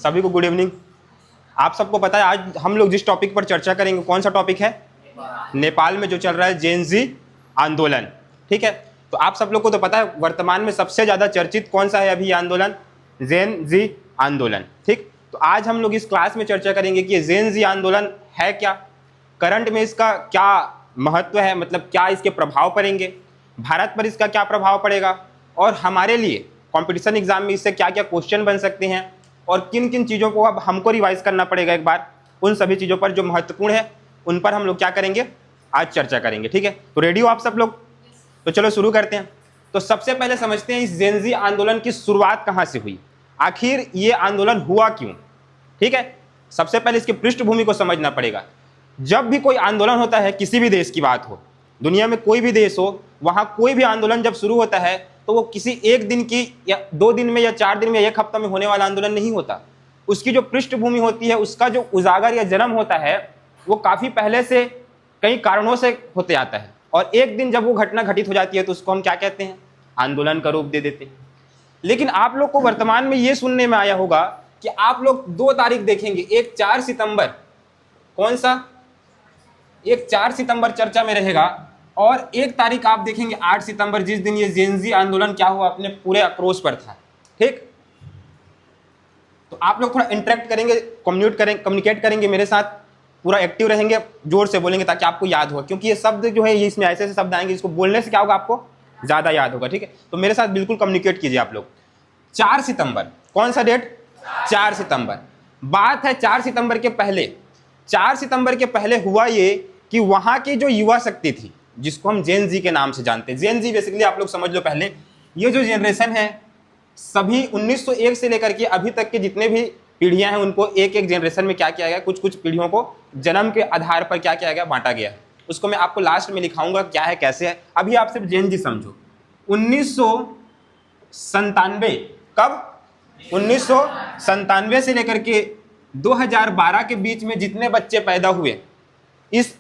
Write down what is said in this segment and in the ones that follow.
सभी को good evening. आप सबको पता है आज हम लोग जिस टॉपिक पर चर्चा करेंगे कौन सा टॉपिक है? नेपाल में जो चल रहा है जेन जी आंदोलन। ठीक है, तो आप सब लोग को तो पता है वर्तमान में सबसे ज़्यादा चर्चित कौन सा है अभी आंदोलन? जेन जी आंदोलन। ठीक, तो आज हम लोग इस क्लास में चर्चा करेंगे कि जेन जी आंदोलन है क्या, करंट में इसका क्या महत्व है, मतलब क्या इसके प्रभाव पड़ेंगे, भारत पर इसका क्या प्रभाव पड़ेगा, और हमारे लिए कंपटीशन एग्जाम में इससे क्या क्या क्वेश्चन बन सकते हैं, और किन किन चीज़ों को अब हमको रिवाइज करना पड़ेगा एक बार। उन सभी चीज़ों पर जो महत्वपूर्ण है उन पर हम लोग क्या करेंगे, आज चर्चा करेंगे। ठीक है, तो रेडी हो आप सब लोग? तो चलो शुरू करते हैं। तो सबसे पहले समझते हैं इस जेन जी आंदोलन की शुरुआत कहाँ से हुई, आखिर ये आंदोलन हुआ क्यों। ठीक है, सबसे पहले इसकी पृष्ठभूमि को समझना पड़ेगा। जब भी कोई आंदोलन होता है, किसी भी देश की बात हो, दुनिया में कोई भी देश हो, वहाँ कोई भी आंदोलन जब शुरू होता है तो वो किसी एक दिन की या 2 दिन में या 4 दिन में या 1 हफ्ता में होने वाला आंदोलन नहीं होता। उसकी जो पृष्ठभूमि होती है, उसका जो उजागर या जन्म होता है, वो काफ़ी पहले से कई कारणों से होते आता है, और एक दिन जब वो घटना घटित हो जाती है तो उसको हम क्या कहते हैं, आंदोलन का रूप दे देते हैं। लेकिन आप लोग को वर्तमान में ये सुनने में आया होगा कि आप लोग 2 तारीख देखेंगे, एक 4 सितंबर, कौन सा? एक 4 सितंबर चर्चा में रहेगा, और एक तारीख आप देखेंगे 8 सितंबर, जिस दिन ये जेन जी आंदोलन क्या हुआ, अपने पूरे आक्रोश पर था। ठीक, तो आप लोग थोड़ा इंटरेक्ट करेंगे, कम्युनिकेट करेंगे मेरे साथ, पूरा एक्टिव रहेंगे, जोर से बोलेंगे ताकि आपको याद हो, क्योंकि ये शब्द जो है ये इसमें ऐसे ऐसे शब्द आएंगे जिसको बोलने से क्या होगा, आपको ज़्यादा याद होगा। ठीक है, तो मेरे साथ बिल्कुल कम्युनिकेट कीजिए आप लोग। 4 सितंबर, कौन सा डेट? 4 सितंबर। बात है 4 सितंबर के पहले। 4 सितंबर के पहले हुआ ये कि वहाँ की जो युवा शक्ति थी, जिसको हम जेन जी के नाम से जानते हैं, जेन जी बेसिकली आप लोग समझ लो, पहले ये जो जनरेशन है, सभी 1901 से लेकर के अभी तक के जितने भी पीढ़ियां हैं, उनको एक एक जनरेशन में क्या किया गया, कुछ कुछ पीढ़ियों को जन्म के आधार पर क्या किया गया, बांटा गया है। उसको मैं आपको लास्ट में लिखाऊंगा क्या है कैसे है। अभी आप सिर्फ जेन जी समझो। 1997, कब? 1997 से लेकर के 2012 के बीच में जितने बच्चे पैदा हुए, इस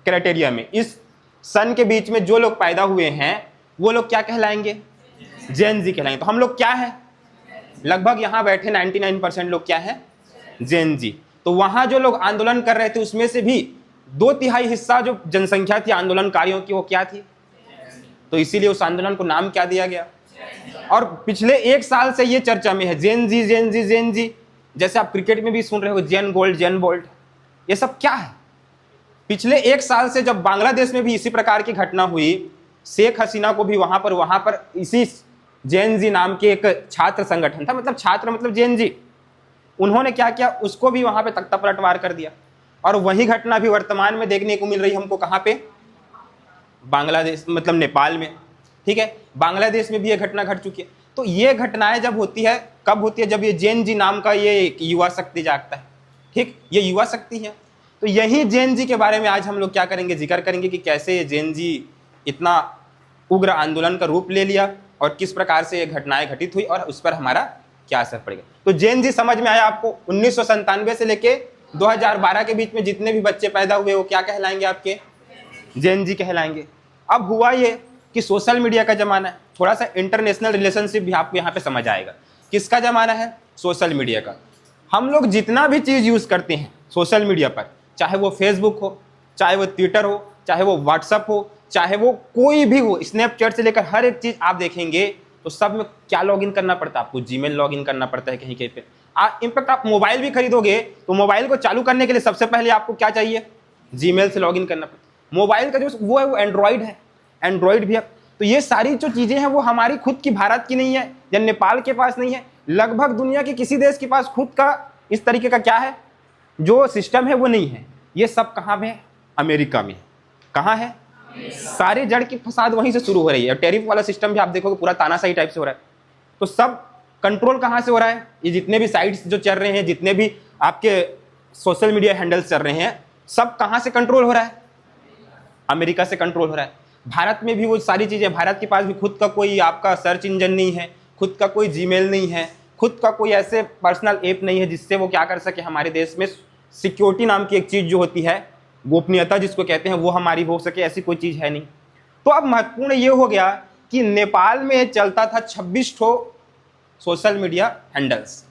क्राइटेरिया में, इस सन के बीच में जो लोग पैदा हुए हैं वो लोग क्या कहलाएंगे? जेन जी कहलाएंगे। तो हम लोग क्या है, लगभग यहाँ बैठे 99% लोग क्या है, जेन जी। तो वहां जो लोग आंदोलन कर रहे थे उसमें से भी 2/3 हिस्सा जो जनसंख्या थी आंदोलनकारियों की, वो क्या थी? तो इसीलिए उस आंदोलन को नाम क्या दिया गया। और पिछले 1 साल से ये चर्चा में है, जेन जी जेन जी जेन जी। जैसे आप क्रिकेट में भी सुन रहे हो जेन गोल्ड जेन बोल्ट, ये सब क्या है? पिछले 1 साल से जब बांग्लादेश में भी इसी प्रकार की घटना हुई, शेख हसीना को भी वहां पर इसी जेन जी नाम के एक छात्र संगठन था, मतलब छात्र मतलब जेन जी, उन्होंने क्या किया, उसको भी वहां पे तख्ता पलटवार कर दिया। और वही घटना भी वर्तमान में देखने को मिल रही हमको, कहां पे? बांग्लादेश, मतलब नेपाल में। ठीक है, बांग्लादेश में भी ये घटना घट चुकी है। तो ये घटनाएं जब होती है, कब होती है? जब ये जेन जी नाम का ये युवा शक्ति जागता है। ठीक, ये युवा शक्ति है। तो यही जेन जी के बारे में आज हम लोग क्या करेंगे, जिक्र करेंगे कि कैसे ये जेन जी इतना उग्र आंदोलन का रूप ले लिया और किस प्रकार से ये घटनाएं घटित हुई और उस पर हमारा क्या असर पड़ेगा। तो जेन जी समझ में आया आपको? 1997 से लेके 2012 के बीच में जितने भी बच्चे पैदा हुए वो क्या कहलाएंगे, आपके जेन जी कहलाएंगे। अब हुआ ये कि सोशल मीडिया का जमाना है, थोड़ा सा इंटरनेशनल रिलेशनशिप भी आपको यहाँ पे समझ आएगा। किसका जमाना है? सोशल मीडिया का। हम लोग जितना भी चीज़ यूज़ करते हैं सोशल मीडिया पर, चाहे वो फेसबुक हो, चाहे वो ट्विटर हो, चाहे वो व्हाट्सअप हो, चाहे वो कोई भी हो, स्नैपचैट से लेकर हर एक चीज़ आप देखेंगे तो सब में क्या लॉगिन करना पड़ता है आपको? जीमेल लॉगिन करना पड़ता है कहीं कहीं पे। इनफैक्ट आप मोबाइल भी खरीदोगे तो मोबाइल को चालू करने के लिए सबसे पहले आपको क्या चाहिए? जीमेल से लॉगिन करना पड़ता है। मोबाइल का जो वो है वो एंड्रॉइड है, एंड्रॉइड भी है। तो ये सारी जो चीज़ें हैं वो हमारी खुद की भारत की नहीं है या नेपाल के पास नहीं है, लगभग दुनिया के किसी देश के पास खुद का इस तरीके का क्या है, जो सिस्टम है वो नहीं है। ये सब कहाँ पे है? अमेरिका में। कहाँ है? सारे जड़ की फसाद वहीं से शुरू हो रही है। टैरिफ वाला सिस्टम भी आप देखोगे पूरा तानाशाही टाइप से हो रहा है। तो सब कंट्रोल कहाँ से हो रहा है? ये जितने भी साइट्स जो चल रहे हैं, जितने भी आपके सोशल मीडिया हैंडल्स चल रहे हैं, सब कहाँ से कंट्रोल हो रहा है? अमेरिका से कंट्रोल हो रहा है। भारत में भी वो सारी चीज़ें, भारत के पास भी खुद का कोई आपका सर्च इंजन नहीं है, खुद का कोई जीमेल नहीं है, खुद का कोई ऐसे पर्सनल ऐप नहीं है जिससे वो क्या कर सके, हमारे देश में सिक्योरिटी नाम की एक चीज़ जो होती है, गोपनीयता जिसको कहते हैं, वो हमारी हो सके, ऐसी कोई चीज़ है नहीं। तो अब महत्वपूर्ण ये हो गया कि नेपाल में चलता था 26 ठो सोशल मीडिया हैंडल्स।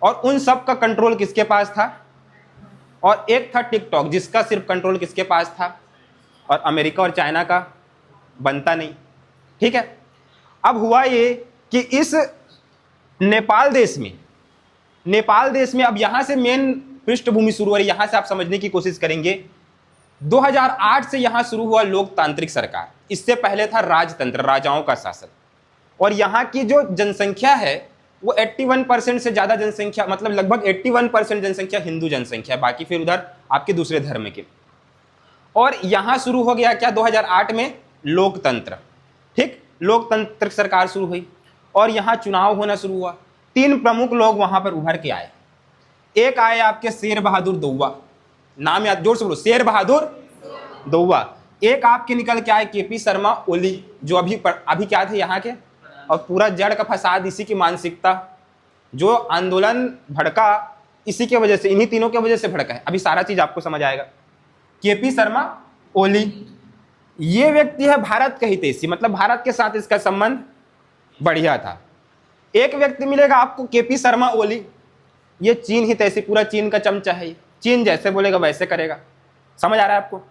और उन सब का कंट्रोल किसके पास था? और एक था टिकटॉक, जिसका सिर्फ कंट्रोल किसके पास था? और अमेरिका और चाइना का बनता नहीं। ठीक है, अब हुआ ये कि इस नेपाल देश में अब यहां से मेन पृष्ठभूमि शुरू हो रही है। यहां से आप समझने की कोशिश करेंगे। 2008 से यहां शुरू हुआ लोकतांत्रिक सरकार। इससे पहले था राजतंत्र, राजाओं का शासन। और यहां की जो जनसंख्या है वो 81% से ज्यादा जनसंख्या, मतलब लगभग 81% जनसंख्या हिंदू जनसंख्या है, बाकी फिर उधर आपके दूसरे धर्म के। और यहां शुरू हो गया क्या? 2008 में लोकतंत्र। ठीक, लोकतंत्र सरकार शुरू हुई और यहां चुनाव होना शुरू हुआ। 3 प्रमुख लोग वहां पर उभर के आए। एक आए आपके शेर बहादुर दौवा, नाम याद, जोर से बोलो, शेर बहादुर दौवा। एक आपके निकल के आए केपी शर्मा ओली, जो अभी क्या थे यहाँ के, और पूरा जड़ का फसाद इसी की मानसिकता, जो आंदोलन भड़का इसी के वजह से, इन्हीं तीनों के वजह से भड़का है। अभी सारा चीज आपको समझ आएगा। केपी शर्मा ओली ये व्यक्ति है भारत का हितैषी, मतलब भारत के साथ इसका संबंध बढ़िया था। एक व्यक्ति मिलेगा आपको केपी शर्मा ओली, ये चीन हितैषी, पूरा चीन का चमचा है। चीन जैसे बोलेगा वैसे करेगा, समझ आ रहा है आपको?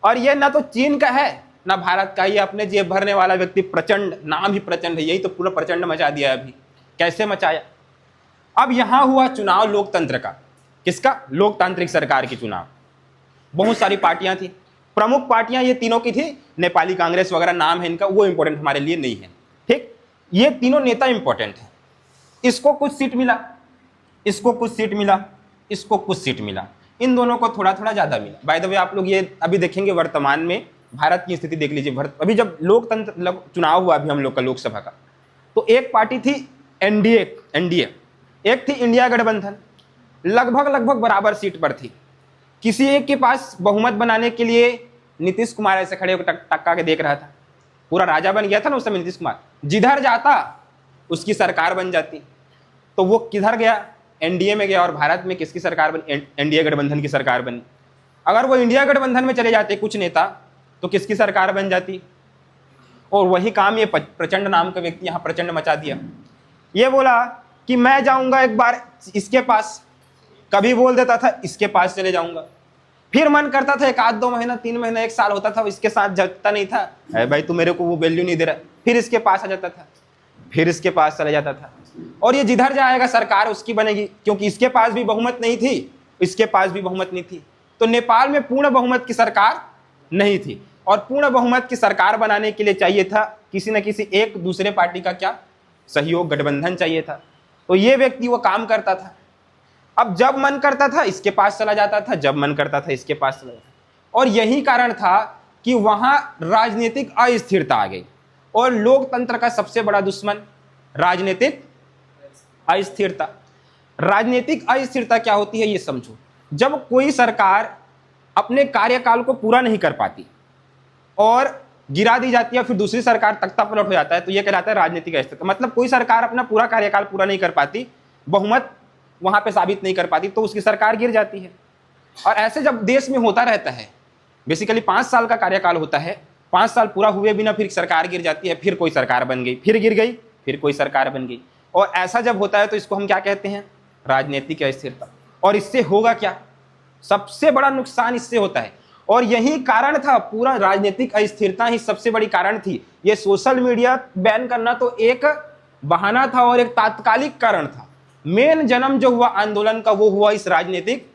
और ये ना तो चीन का है ना भारत का, ये अपने जेब भरने वाला व्यक्ति, प्रचंड, नाम ही प्रचंड है, यही तो पूरा प्रचंड मचा दिया अभी। कैसे मचाया? अब यहां हुआ चुनाव लोकतंत्र का, किसका? लोकतांत्रिक सरकार की चुनाव। बहुत सारी पार्टियां थी, प्रमुख पार्टियां ये तीनों की थी। नेपाली कांग्रेस वगैरह नाम है इनका, वो इंपॉर्टेंट हमारे लिए नहीं है। ठीक, ये तीनों नेता इंपॉर्टेंट है। इसको कुछ सीट मिला, इसको कुछ सीट मिला, इसको कुछ सीट मिला, इन दोनों को थोड़ा थोड़ा ज्यादा मिला। बाय द वे आप लोग ये अभी देखेंगे वर्तमान में भारत की स्थिति देख लीजिए। अभी जब लोकतंत्र चुनाव हुआ अभी हम लोग का लोकसभा का, तो एक पार्टी थी एनडीए, एक थी इंडिया गठबंधन, लगभग बराबर सीट पर थी। किसी एक के पास बहुमत बनाने के लिए नीतीश कुमार ऐसे खड़े होकर टक्का के देख रहा था, पूरा राजा बन गया था ना उस समय नीतीश कुमार, जिधर जाता उसकी सरकार बन जाती। तो वो किधर गया? एनडीए में गया, और भारत में किसकी सरकार बनी? एनडीए गठबंधन की सरकार बनी। अगर वो इंडिया गठबंधन में चले जाते कुछ नेता, तो किसकी सरकार बन जाती? और वही काम ये प्रचंड नाम का व्यक्ति यहाँ प्रचंड मचा दिया। ये बोला कि मैं जाऊंगा एक बार इसके पास, कभी बोल देता था इसके पास चले जाऊंगा, फिर मन करता था 1-2 महीना 3 महीना 1 साल होता था, इसके साथ जगता नहीं था, अरे भाई तू मेरे को वो वैल्यू नहीं दे रहा, फिर इसके पास आ जाता था, फिर इसके पास चला जाता था। और ये जिधर जाएगा सरकार उसकी बनेगी, क्योंकि इसके पास भी बहुमत नहीं थी, इसके पास भी बहुमत नहीं थी। तो नेपाल में पूर्ण बहुमत की सरकार नहीं थी, और पूर्ण बहुमत की सरकार बनाने के लिए चाहिए था किसी न किसी एक दूसरे पार्टी का क्या सहयोग, गठबंधन चाहिए था। तो ये व्यक्ति वो काम करता था। अब जब मन करता था इसके पास चला जाता था, जब मन करता था इसके पास चला जाता था। और यही कारण था कि वहां राजनीतिक अस्थिरता आ गई। और लोकतंत्र का सबसे बड़ा दुश्मन राजनीतिक अस्थिरता। राजनीतिक अस्थिरता क्या होती है ये समझो। जब कोई सरकार अपने कार्यकाल को पूरा नहीं कर पाती और गिरा दी जाती है, फिर दूसरी सरकार तख्ता पलट हो जाता है, तो यह कहलाता है राजनीतिक अस्थिरता। मतलब कोई सरकार अपना पूरा कार्यकाल पूरा नहीं कर पाती, बहुमत वहां पे साबित नहीं कर पाती, तो उसकी सरकार गिर जाती है। और ऐसे जब देश में होता रहता है, बेसिकली 5 साल का कार्यकाल होता है, 5 साल पूरा हुए बिना फिर सरकार गिर जाती है, फिर कोई सरकार बन गई, फिर गिर गई, फिर कोई सरकार बन गई। और ऐसा जब होता है तो इसको हम क्या कहते हैं? राजनीतिक अस्थिरता। और इससे होगा क्या? सबसे बड़ा नुकसान इससे होता है। और यही कारण था, पूरा राजनीतिक अस्थिरता ही सबसे बड़ी कारण थी। ये सोशल मीडिया बैन करना तो एक बहाना था और एक तात्कालिक कारण था। मेन जन्म जो हुआ आंदोलन का वो हुआ इस राजनीतिक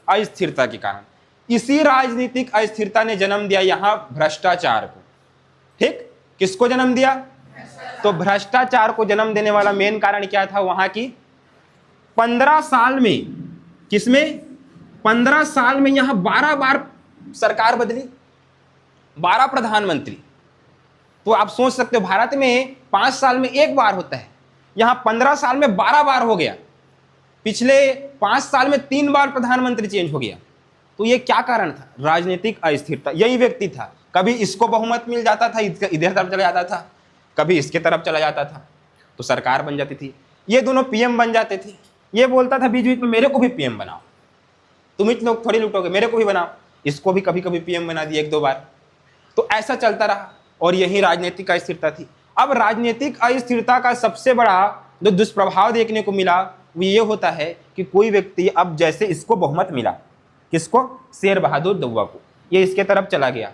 अस्थिरता के कारण। इसी राजनीतिक अस्थिरता ने जन्म दिया यहां भ्रष्टाचार को। ठीक, किसको जन्म दिया? तो भ्रष्टाचार को जन्म देने वाला मेन कारण क्या था? वहां की 15 साल में, किसमें? 15 साल में यहां 12 बार सरकार बदली, 12 प्रधानमंत्री। तो आप सोच सकते हो भारत में 5 साल में 1 बार होता है, यहां 15 साल में 12 बार हो गया। पिछले 5 साल में 3 बार प्रधानमंत्री चेंज हो गया। तो ये क्या कारण था? राजनीतिक अस्थिरता। यही व्यक्ति था, कभी इसको बहुमत मिल जाता था, इधर तरफ चला जाता था, कभी इसके तरफ चला जाता था, तो सरकार बन जाती थी। ये दोनों पीएम बन जाते थे। ये बोलता था बीच बीच में मेरे को भी पीएम बनाओ, तुम ही लोग थोड़ी लूटोगे, मेरे को भी बनाओ। इसको भी कभी कभी पीएम बना दिया 1-2 बार। तो ऐसा चलता रहा और यही राजनीतिक अस्थिरता थी। अब राजनीतिक अस्थिरता का सबसे बड़ा जो दुष्प्रभाव देखने को मिला वो ये होता है कि कोई व्यक्ति, अब जैसे इसको बहुमत मिला, किसको? शेर बहादुर दउआ को, ये इसके तरफ चला गया,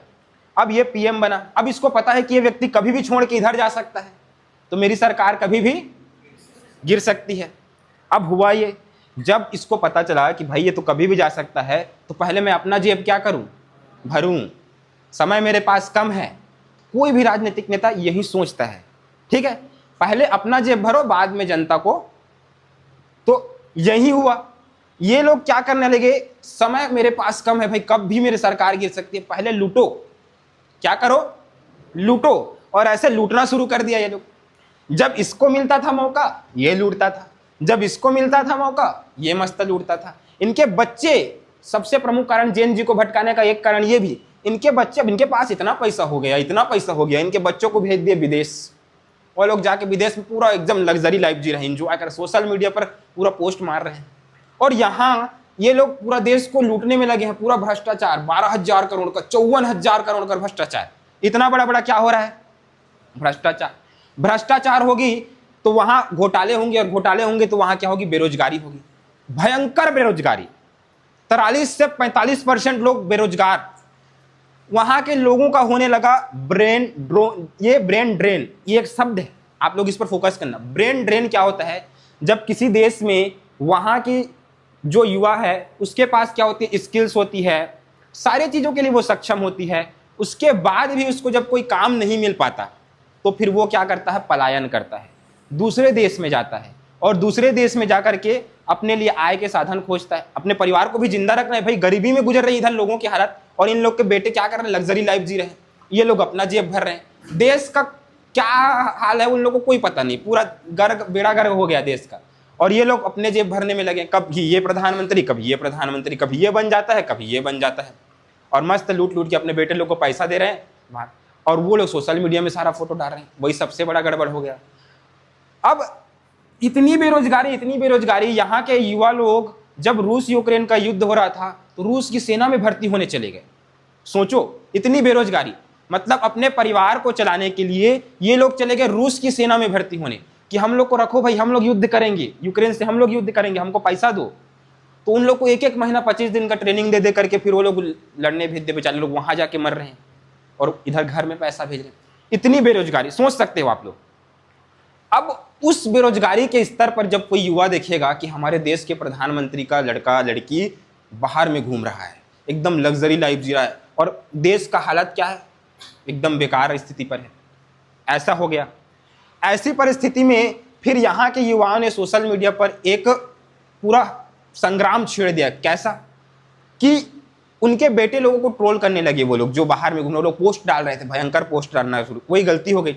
अब ये पीएम बना। अब इसको पता है कि ये व्यक्ति कभी भी छोड़ के इधर जा सकता है, तो मेरी सरकार कभी भी गिर सकती है। अब हुआ ये, जब इसको पता चला कि भाई ये तो कभी भी जा सकता है, तो पहले मैं अपना जेब क्या करूं? भरूं। समय मेरे पास कम है, कोई भी राजनीतिक नेता यही सोचता है, ठीक है, पहले अपना जेब भरो, बाद में जनता को। तो यही हुआ, ये लोग क्या करने लगे? समय मेरे पास कम है भाई, कब भी मेरी सरकार गिर सकती है, पहले लूटो। क्या करो? लूटो। और ऐसे लूटना शुरू कर दिया ये लोग। जब इसको मिलता था मौका, ये लूटता था, जब इसको मिलता था मौका, ये मस्त लूटता था। इनके बच्चे, सबसे प्रमुख कारण जैन जी को भटकाने का एक कारण ये भी, इनके बच्चे, इनके पास इतना पैसा हो गया, इतना पैसा हो गया, इनके बच्चों को भेज दिए विदेश। वो लोग जाके विदेश में पूरा एकदम लग्जरी लाइफ जी रहे हैं, एंजॉय कर, सोशल मीडिया पर पूरा पोस्ट मार रहे हैं। और यहाँ ये लोग पूरा देश को लूटने में लगे हैं, पूरा भ्रष्टाचार, 12,000 करोड़ का, 54,000 करोड़ का भ्रष्टाचार। इतना बड़ा बड़ा क्या हो रहा है? भ्रष्टाचार। भ्रष्टाचार होगी तो वहां घोटाले होंगे, और घोटाले होंगे तो वहां क्या होगी? बेरोजगारी होगी, भयंकर बेरोजगारी। 43 से 45% लोग बेरोजगार। वहां के लोगों का होने लगा ब्रेन ड्रो, ये ब्रेन ड्रेन, ये एक शब्द है, आप लोग इस पर फोकस करना। ब्रेन ड्रेन क्या होता है? जब किसी देश में वहां की जो युवा है उसके पास क्या होती है? स्किल्स होती है, सारी चीजों के लिए वो सक्षम होती है, उसके बाद भी उसको जब कोई काम नहीं मिल पाता तो फिर वो क्या करता है? पलायन करता है, दूसरे देश में जाता है, और दूसरे देश में जाकर के अपने लिए आय के साधन खोजता है, अपने परिवार को भी जिंदा रखना है। भाई गरीबी में गुजर रही इधर लोगों की हालत, और इन लोग के बेटे क्या कर रहे हैं? लग्जरी लाइफ जी रहे हैं, ये लोग अपना जेब भर रहे हैं। देश का क्या हाल है उन लोगों को कोई पता नहीं, पूरा गर्ग बेड़ा गर्ग हो गया देश का, और ये लोग अपने जेब भरने में लगे। कभी ये प्रधानमंत्री, कभी ये प्रधानमंत्री, कभी ये बन जाता है, कभी ये बन जाता है, और मस्त लूट लूट के अपने बेटे लोग को पैसा दे रहे हैं, और वो लोग सोशल मीडिया में सारा फोटो डाल रहे हैं। वही सबसे बड़ा गड़बड़ हो गया। अब इतनी बेरोजगारी, यहाँ के युवा लोग, जब रूस यूक्रेन का युद्ध हो रहा था तो रूस की सेना में भर्ती होने चले गए। सोचो, इतनी बेरोजगारी, मतलब अपने परिवार को चलाने के लिए ये लोग चले गए रूस की सेना में भर्ती होने, कि हम लोग को रखो भाई, हम लोग युद्ध करेंगे यूक्रेन से, हम लोग युद्ध करेंगे, हमको पैसा दो। तो उन लोग को एक महीना 25 दिन का ट्रेनिंग दे करके फिर वो लोग लड़ने भेज दे, बेचारे लोग वहां जाके मर रहे हैं, और इधर घर में पैसा भेज रहे हैं। इतनी बेरोजगारी, सोच सकते हो आप लोग। अब उस बेरोजगारी के स्तर पर जब कोई युवा देखेगा कि हमारे देश के प्रधानमंत्री का लड़का लड़की बाहर में घूम रहा है, एकदम लग्जरी लाइफ जी रहा है, और देश का हालत क्या है? एकदम बेकार स्थिति पर है। ऐसा हो गया। ऐसी परिस्थिति में फिर यहाँ के युवाओं ने सोशल मीडिया पर एक पूरा संग्राम छेड़ दिया। कैसा? कि उनके बेटे लोगों को ट्रोल करने लगे, वो लोग जो बाहर में घूम रहे, लोग पोस्ट डाल रहे थे, भयंकर पोस्ट डालना शुरू। वही गलती हो गई।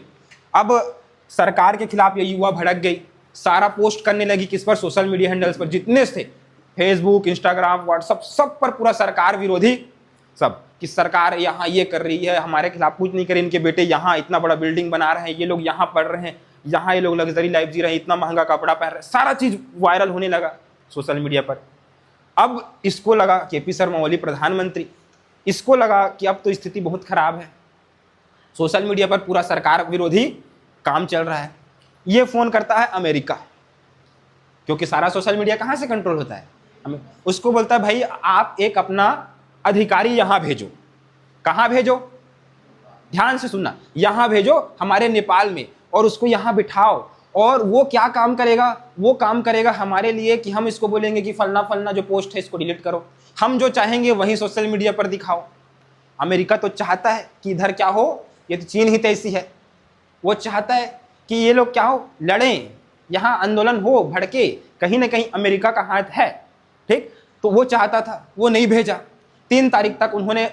अब सरकार के खिलाफ ये युवा भड़क गई, सारा पोस्ट करने लगी, किस पर? सोशल मीडिया हैंडल्स पर जितने थे, फेसबुक, इंस्टाग्राम, व्हाट्सएप, सब पर पूरा सरकार विरोधी, सब कि सरकार यहाँ ये कर रही है, हमारे खिलाफ कुछ नहीं करे, इनके बेटे यहाँ इतना बड़ा बिल्डिंग बना रहे हैं, ये लोग यहाँ पढ़ रहे हैं, यहाँ ये लोग लग्जरी लाइफ जी रहे हैं, इतना महंगा कपड़ा पहन रहे हैं, सारा चीज वायरल होने लगा सोशल मीडिया पर। अब इसको लगा, केपी शर्मा ओली प्रधानमंत्री, इसको लगा कि अब तो स्थिति बहुत खराब है, सोशल मीडिया पर पूरा सरकार विरोधी काम चल रहा है। ये फोन करता है अमेरिका, क्योंकि सारा सोशल मीडिया कहाँ से कंट्रोल होता है? उसको बोलता है भाई आप एक अपना अधिकारी यहां भेजो। कहां भेजो? ध्यान से सुनना, यहां भेजो हमारे नेपाल में, और उसको यहां बिठाओ, और वो क्या काम करेगा? वो काम करेगा हमारे लिए कि हम इसको बोलेंगे कि फलना फलना जो पोस्ट है इसको डिलीट करो, हम जो चाहेंगे वही सोशल मीडिया पर दिखाओ। अमेरिका तो चाहता है कि इधर क्या हो, ये तो चीन ही तैसी है, वो चाहता है कि ये लोग क्या हो, लड़ें, यहाँ आंदोलन हो, भड़के, कहीं ना कहीं अमेरिका का हाथ है, ठीक? तो वो चाहता था, वो नहीं भेजा। 3 तारीख तक उन्होंने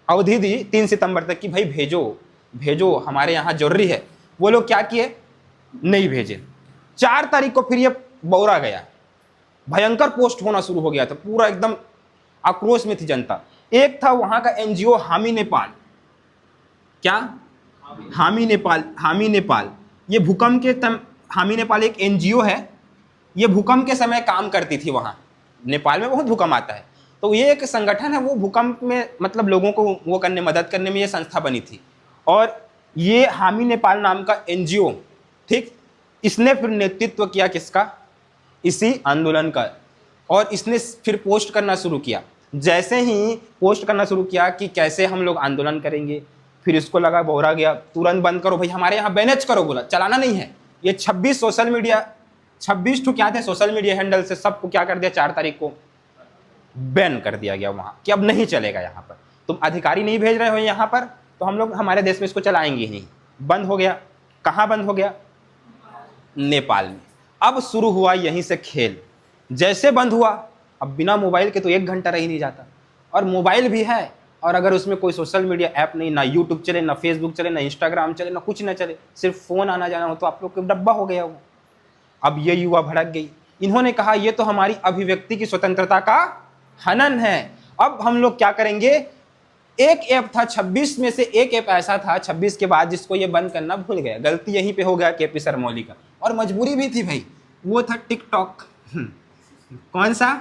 अवधि दी, 3 सितंबर तक कि भाई भेजो भेजो, हमारे यहाँ जरूरी है। वो लोग क्या किए? नहीं भेजे। 4 तारीख को फिर ये बौरा गया, भयंकर पोस्ट होना शुरू हो गया था, पूरा एकदम आक्रोश में थी जनता। एक था वहां का एनजीओ हामी नेपाल, क्या? हामी नेपाल, ये भूकंप के हामी नेपाल एक एनजीओ है, ये भूकंप के समय काम करती थी वहां। नेपाल में बहुत भूकंप आता है, तो ये एक संगठन है, वो भूकंप में मतलब लोगों को वो करने, मदद करने में ये संस्था बनी थी। और ये हामी नेपाल नाम का एनजीओ, ठीक, इसने फिर नेतृत्व किया किसका? इसी आंदोलन का। और इसने फिर पोस्ट करना शुरू किया। जैसे ही पोस्ट करना शुरू किया कि कैसे हम लोग आंदोलन करेंगे, फिर इसको लगा बोरा गया, तुरंत बंद करो भाई, हमारे यहाँ बैनेज करो, बोला चलाना नहीं है। ये 26 सोशल मीडिया, 26 तो क्या थे सोशल मीडिया हैंडल से सबको क्या कर दिया, 4 तारीख को बैन कर दिया गया वहाँ कि अब नहीं चलेगा यहाँ पर, तुम अधिकारी नहीं भेज रहे हो यहाँ पर, तो हम लोग हमारे देश में इसको चलाएंगे ही नहीं। बंद हो गया। कहाँ बंद हो गया? नेपाल में। अब शुरू हुआ यहीं से खेल। जैसे बंद हुआ, अब बिना मोबाइल के तो 1 घंटा रह ही नहीं जाता, और मोबाइल भी है, और अगर उसमें कोई सोशल मीडिया ऐप नहीं, ना यूट्यूब चले, ना फेसबुक चले, ना इंस्टाग्राम चले, ना कुछ ना चले, सिर्फ फ़ोन आना जाना हो, तो आप लोग का डब्बा हो गया वो। अब ये युवा भड़क गई। इन्होंने कहा ये तो हमारी अभिव्यक्ति की स्वतंत्रता का हनन है। अब हम लोग क्या करेंगे? एक ऐप था 26 में से, एक ऐप ऐसा था 26 के बाद जिसको ये बंद करना भूल गया। गलती यहीं पे हो गया केपी सरमौली का, और मजबूरी भी थी भाई। वो था टिकटॉक। कौन सा?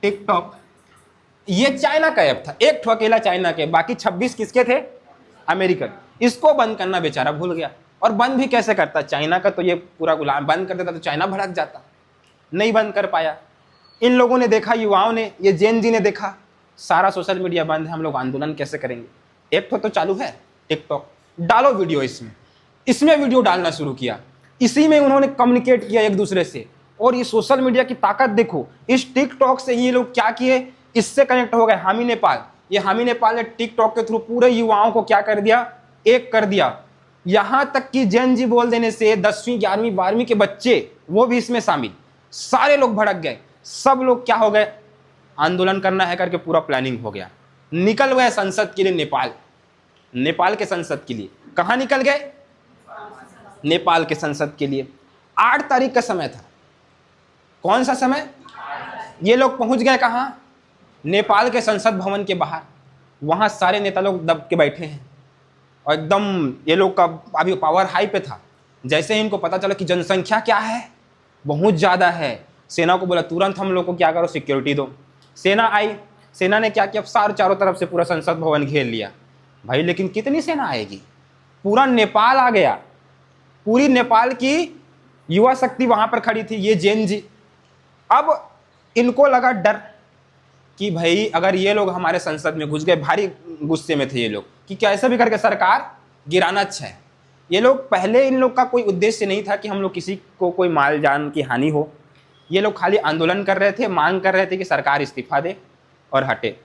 टिकटॉक। ये चाइना का ऐप था, एक ठो अकेला चाइना के, बाकी 26 किसके थे? अमेरिकन। इसको बंद करना बेचारा भूल गया। और बंद भी कैसे करता? चाइना का तो ये पूरा गुलाम, बंद कर देता तो चाइना भड़क जाता। नहीं बंद कर पाया। इन लोगों ने देखा, युवाओं ने, ये जेन जी ने देखा, सारा सोशल मीडिया बंद है, हम लोग आंदोलन कैसे करेंगे? एक तो चालू है टिकटॉक, डालो वीडियो इसमें वीडियो डालना शुरू किया। इसी में उन्होंने कम्युनिकेट किया एक दूसरे से। और ये सोशल मीडिया की ताकत देखो, इस टिकटॉक से ये लोग क्या किए, इससे कनेक्ट हो गए हामी नेपाल। ये हामी नेपाल ने टिकटॉक के थ्रू पूरे युवाओं को क्या कर दिया? एक कर दिया। यहां तक कि जेन जी बोल देने से 10वीं 11वीं 12वीं के बच्चे, वो भी इसमें शामिल, सारे लोग भड़क गए। सब लोग क्या हो गए? आंदोलन करना है करके पूरा प्लानिंग हो गया। निकल गए संसद के लिए नेपाल, नेपाल के संसद के लिए। कहां निकल गए? नेपाल के संसद के लिए। 8 तारीख का समय था। कौन सा समय? ये लोग पहुंच गए कहां? नेपाल के संसद भवन के बाहर। वहां सारे नेता लोग दब के बैठे हैं, और एकदम ये लोग का अभी पावर हाई पे था। जैसे ही इनको पता चला कि जनसंख्या क्या है, बहुत ज़्यादा है, सेना को बोला तुरंत हम लोग को क्या करो, सिक्योरिटी दो। सेना आई। सेना ने क्या किया? चारों तरफ से पूरा संसद भवन घेर लिया भाई। लेकिन कितनी सेना आएगी? पूरा नेपाल आ गया। पूरी नेपाल की युवा शक्ति वहां पर खड़ी थी, ये जेन जी। अब इनको लगा डर कि भाई अगर ये लोग हमारे संसद में घुस गए, भारी गुस्से में थे ये लोग कि कैसे भी करके सरकार गिराना अच्छा है। ये लोग पहले, इन लोग का कोई उद्देश्य नहीं था कि हम लोग किसी को कोई माल जान की हानि हो। ये लोग खाली आंदोलन कर रहे थे, मांग कर रहे थे कि सरकार इस्तीफा दे और हटे।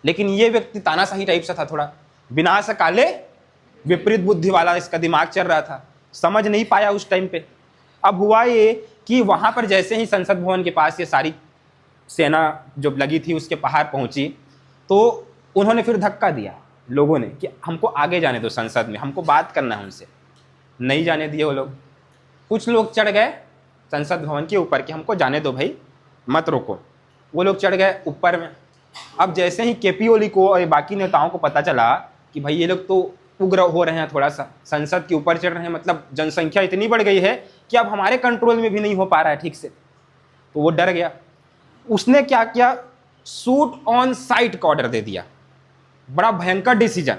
लेकिन ये व्यक्ति तानाशाही टाइप सा था, थोड़ा विनाश काले विपरीत बुद्धि वाला इसका दिमाग चल रहा था, समझ नहीं पाया उस टाइम पे। अब हुआ ये कि वहाँ पर जैसे ही संसद भवन के पास ये सारी सेना जो लगी थी उसके बाहर पहुंची, तो उन्होंने फिर धक्का दिया लोगों ने कि हमको आगे जाने दो, संसद में हमको बात करना है उनसे। नहीं जाने दिए वो लोग। कुछ लोग चढ़ गए संसद भवन के ऊपर कि हमको जाने दो भाई, मत रोको। वो लोग चढ़ गए ऊपर में। अब जैसे ही केपी ओली को और बाकी नेताओं को पता चला कि भाई ये लोग तो उग्र हो रहे हैं, थोड़ा सा संसद के ऊपर चढ़ रहे हैं, मतलब जनसंख्या इतनी बढ़ गई है कि अब हमारे कंट्रोल में भी नहीं हो पा रहा है ठीक से, तो वो डर गया। उसने क्या किया? शूट ऑन साइट का ऑर्डर दे दिया। बड़ा भयंकर डिसीजन,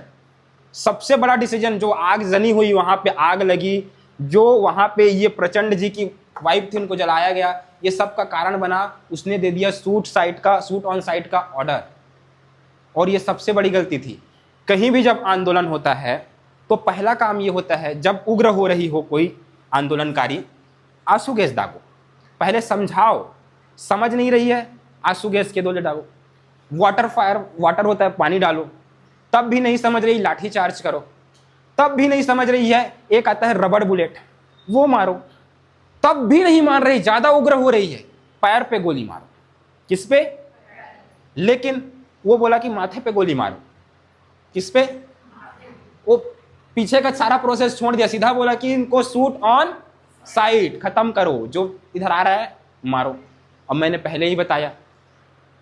सबसे बड़ा डिसीजन। जो आग जनी हुई, वहां पे आग लगी, जो वहां पे ये प्रचंड जी की वाइफ थी उनको जलाया गया, ये सब का कारण बना, उसने दे दिया शूट ऑन साइट का ऑर्डर। और ये सबसे बड़ी गलती थी। कहीं भी जब आंदोलन होता है तो पहला काम ये होता है, जब उग्र हो रही हो कोई आंदोलनकारी, आंसू गैस दागो। पहले समझाओ, समझ नहीं रही है, आंसू गैस के गोले डालो। वाटर होता है, पानी डालो। तब भी नहीं समझ रही, लाठी चार्ज करो। तब भी नहीं समझ रही है, एक आता है रबड़ बुलेट, वो मारो। तब भी नहीं मान रही, ज्यादा उग्र हो रही है, पैर पे गोली मारो। किस पे? लेकिन वो बोला कि माथे पे गोली मारो। किस पे? वो पीछे का सारा प्रोसेस छोड़ दिया, सीधा बोला कि इनको शूट ऑन साइट, खत्म करो, जो इधर आ रहा है मारो। अब मैंने पहले ही बताया,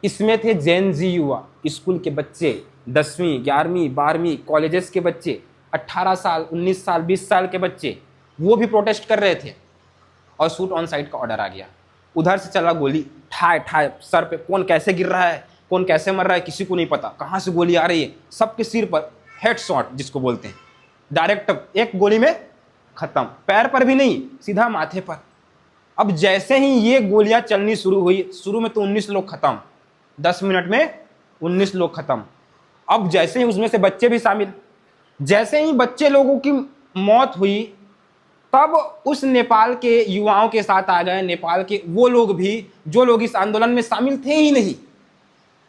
इसमें थे जेन जी युवा, स्कूल के बच्चे, 10वीं 11वीं 12वीं कॉलेजेस के बच्चे, 18 साल 19 साल 20 साल के बच्चे, वो भी प्रोटेस्ट कर रहे थे। और शूट ऑन साइट का ऑर्डर आ गया। उधर से चला गोली, ठाए ठाए सर पे। कौन कैसे गिर रहा है, कौन कैसे मर रहा है, किसी को नहीं पता। कहाँ से गोली आ रही है, सबके सिर पर हेड शॉट जिसको बोलते हैं, डायरेक्ट एक गोली में खत्म। पैर पर भी नहीं, सीधा माथे पर। अब जैसे ही ये गोलियां चलनी शुरू हुई, शुरू में तो 19 लोग खत्म, 10 मिनट में 19 लोग खत्म। अब जैसे ही उसमें से बच्चे भी शामिल, जैसे ही बच्चे लोगों की मौत हुई, तब उस नेपाल के युवाओं के साथ आ गए नेपाल के वो लोग भी जो लोग इस आंदोलन में शामिल थे ही नहीं,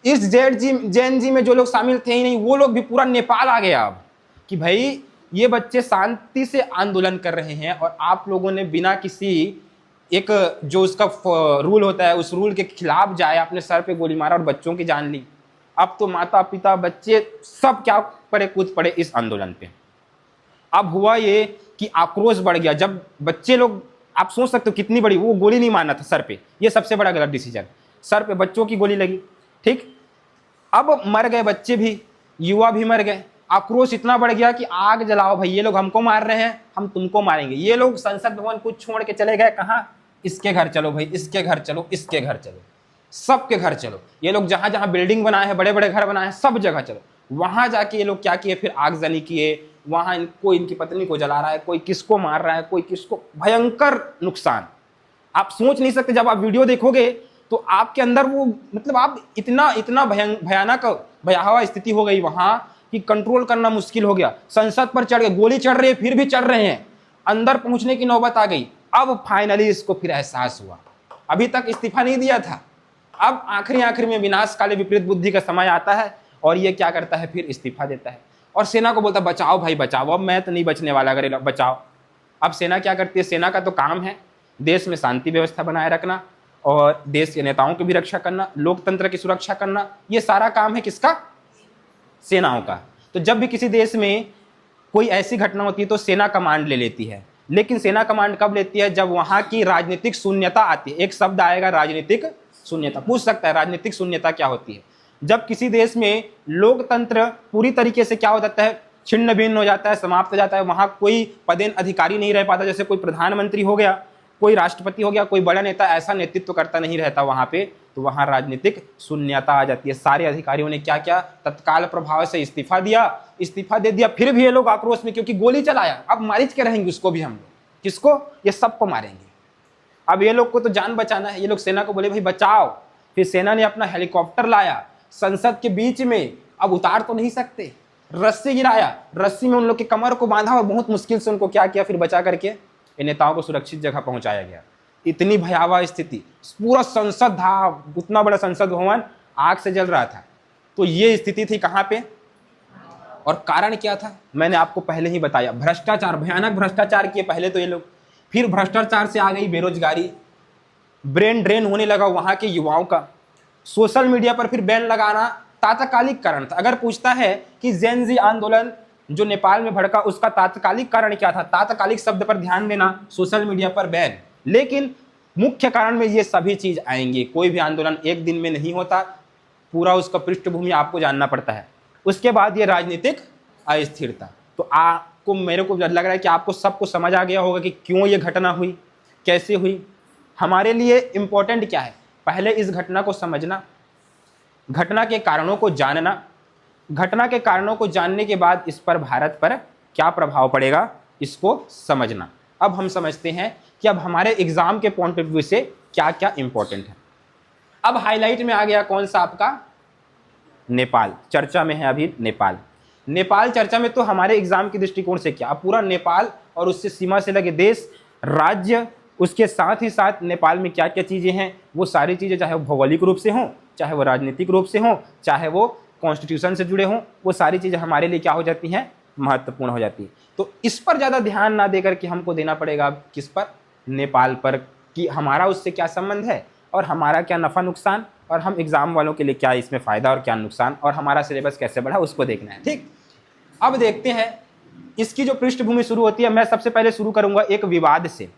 इस जेएनजी में जो लोग शामिल थे ही नहीं, वो लोग भी पूरा नेपाल आ गया अब कि भाई ये बच्चे शांति से आंदोलन कर रहे हैं और आप लोगों ने बिना किसी एक जो उसका रूल होता है उस रूल के खिलाफ जाए, अपने सर पे गोली मारा और बच्चों की जान ली। अब तो माता पिता बच्चे सब क्या पड़े, कूद पड़े इस आंदोलन पे। अब हुआ ये कि आक्रोश बढ़ गया। जब बच्चे लोग, आप सोच सकते हो कितनी बड़ी, वो गोली नहीं मारना था सर पे, ये सबसे बड़ा गलत डिसीजन, सर पे बच्चों की गोली लगी। ठीक, अब मर गए बच्चे भी, युवा भी मर गए। आक्रोश इतना बढ़ गया कि आग जलाओ भाई, ये लोग हमको मार रहे हैं, हम तुमको मारेंगे। ये लोग संसद भवन कुछ छोड़ के चले गए, कहाँ? इसके घर चलो भाई, इसके घर चलो, इसके घर चलो, सबके घर चलो। ये लोग जहां जहां बिल्डिंग बनाए हैं, बड़े बड़े घर बनाए हैं, सब जगह चलो। वहां जाके ये लोग क्या किए, फिर आगजनी किए। वहां कोई इनकी पत्नी को जला रहा है, कोई किसको मार रहा है, कोई किसको, भयंकर नुकसान। आप सोच नहीं सकते, जब आप वीडियो देखोगे तो आपके अंदर वो, मतलब आप इतना भयानक भयावह स्थिति हो गई वहां कि कंट्रोल करना मुश्किल हो गया। संसद पर चढ़ गए, गोली चढ़ रही है, फिर भी चढ़ रहे हैं, अंदर पहुंचने की नौबत आ गई। अब फाइनली इसको फिर एहसास हुआ, अभी तक इस्तीफा नहीं दिया था, अब आखिरी में विनाशकाले विपरीत बुद्धि का समय आता है और ये क्या करता है, फिर इस्तीफा देता है और सेना को बोलता है बचाओ भाई बचाओ, अब मैं तो नहीं बचने वाला, अगर बचाओ। अब सेना क्या करती है, सेना का तो काम है देश में शांति व्यवस्था बनाए रखना और देश के नेताओं की भी रक्षा करना, लोकतंत्र की सुरक्षा करना, ये सारा काम है किसका? सेनाओं का। तो जब भी किसी देश में कोई ऐसी घटना होती है तो सेना कमांड ले लेती है, लेकिन सेना कमांड कब लेती है? जब वहां की राजनीतिक शून्यता आती है। एक शब्द आएगा, राजनीतिक शून्यता। पूछ सकता है राजनीतिक शून्यता क्या होती है? जब किसी देश में लोकतंत्र पूरी तरीके से क्या हो जाता है, छिन्न भिन्न हो जाता है, समाप्त हो जाता है, वहां कोई पदेन अधिकारी नहीं रह पाता, जैसे कोई प्रधानमंत्री हो गया, कोई राष्ट्रपति हो गया, कोई बड़ा नेता ऐसा नेतृत्व करता नहीं रहता वहां पे, तो वहां राजनीतिक शून्यता आ जाती है। सारे अधिकारियों ने क्या क्या, तत्काल प्रभाव से इस्तीफा दे दिया। फिर भी ये लोग आक्रोश में, क्योंकि गोली चलाया, अब मारिच के रहेंगे उसको भी हम लोग, किसको? ये सबको मारेंगे। अब ये लोग को तो जान बचाना है, ये लोग सेना को बोले भाई बचाओ। फिर सेना ने अपना हेलीकॉप्टर लाया संसद के बीच में, अब उतार तो नहीं सकते, रस्सी गिराया, रस्सी में उन लोग के कमर को बांधा और बहुत मुश्किल से उनको क्या किया, फिर बचा करके नेताओं को सुरक्षित जगह पहुंचाया गया। इतनी भयावह स्थिति, पूरा संसद था, उतना बड़ा संसद भवन आग से जल रहा था। तो ये स्थिति थी कहाँ पे और कारण क्या था, मैंने आपको पहले ही बताया, भ्रष्टाचार, भयानक भ्रष्टाचार किए पहले तो ये लोग, फिर भ्रष्टाचार से आ गई बेरोजगारी, ब्रेन ड्रेन होने लगा वहां के युवाओं का, सोशल मीडिया पर फिर बैन लगाना तात्कालिक कारण था। अगर पूछता है कि जेन-ज़ी आंदोलन जो नेपाल में भड़का उसका तात्कालिक कारण क्या था, तात्कालिक शब्द पर ध्यान देना, सोशल मीडिया पर बैन। लेकिन मुख्य कारण में ये सभी चीज आएंगे। कोई भी आंदोलन एक दिन में नहीं होता, पूरा उसका पृष्ठभूमि आपको जानना पड़ता है। उसके बाद ये राजनीतिक अस्थिरता, तो आपको, मेरे को लग रहा है कि आपको सबको समझ आ गया होगा कि क्यों ये घटना हुई, कैसे हुई। हमारे लिए इम्पोर्टेंट क्या है, पहले इस घटना को समझना, घटना के कारणों को जानना, घटना के कारणों को जानने के बाद इस पर भारत पर क्या प्रभाव पड़ेगा इसको समझना। अब हम समझते हैं कि अब हमारे एग्जाम के पॉइंट ऑफ व्यू से क्या क्या इंपॉर्टेंट है। अब हाईलाइट में आ गया कौन सा आपका, नेपाल चर्चा में है अभी। नेपाल चर्चा में, तो हमारे एग्जाम के दृष्टिकोण से क्या, पूरा नेपाल और उससे सीमा से लगे देश, राज्य, उसके साथ ही साथ नेपाल में क्या क्या चीज़ें हैं, वो सारी चीज़ें, चाहे वो भौगोलिक रूप से हों, चाहे वो राजनीतिक रूप से हों, चाहे वो कॉन्स्टिट्यूशन से जुड़े हों, वो सारी चीज़ें हमारे लिए क्या हो जाती हैं, महत्वपूर्ण हो जाती है। तो इस पर ज़्यादा ध्यान ना देकर के हमको देना पड़ेगा किस पर, नेपाल पर, कि हमारा उससे क्या संबंध है और हमारा क्या नफ़ा नुकसान, और हम एग्ज़ाम वालों के लिए क्या इसमें फ़ायदा और क्या नुकसान, और हमारा सिलेबस कैसे बढ़ा उसको देखना है। ठीक, अब देखते हैं इसकी जो पृष्ठभूमि शुरू होती है। मैं सबसे पहले शुरू करूँगा एक विवाद से,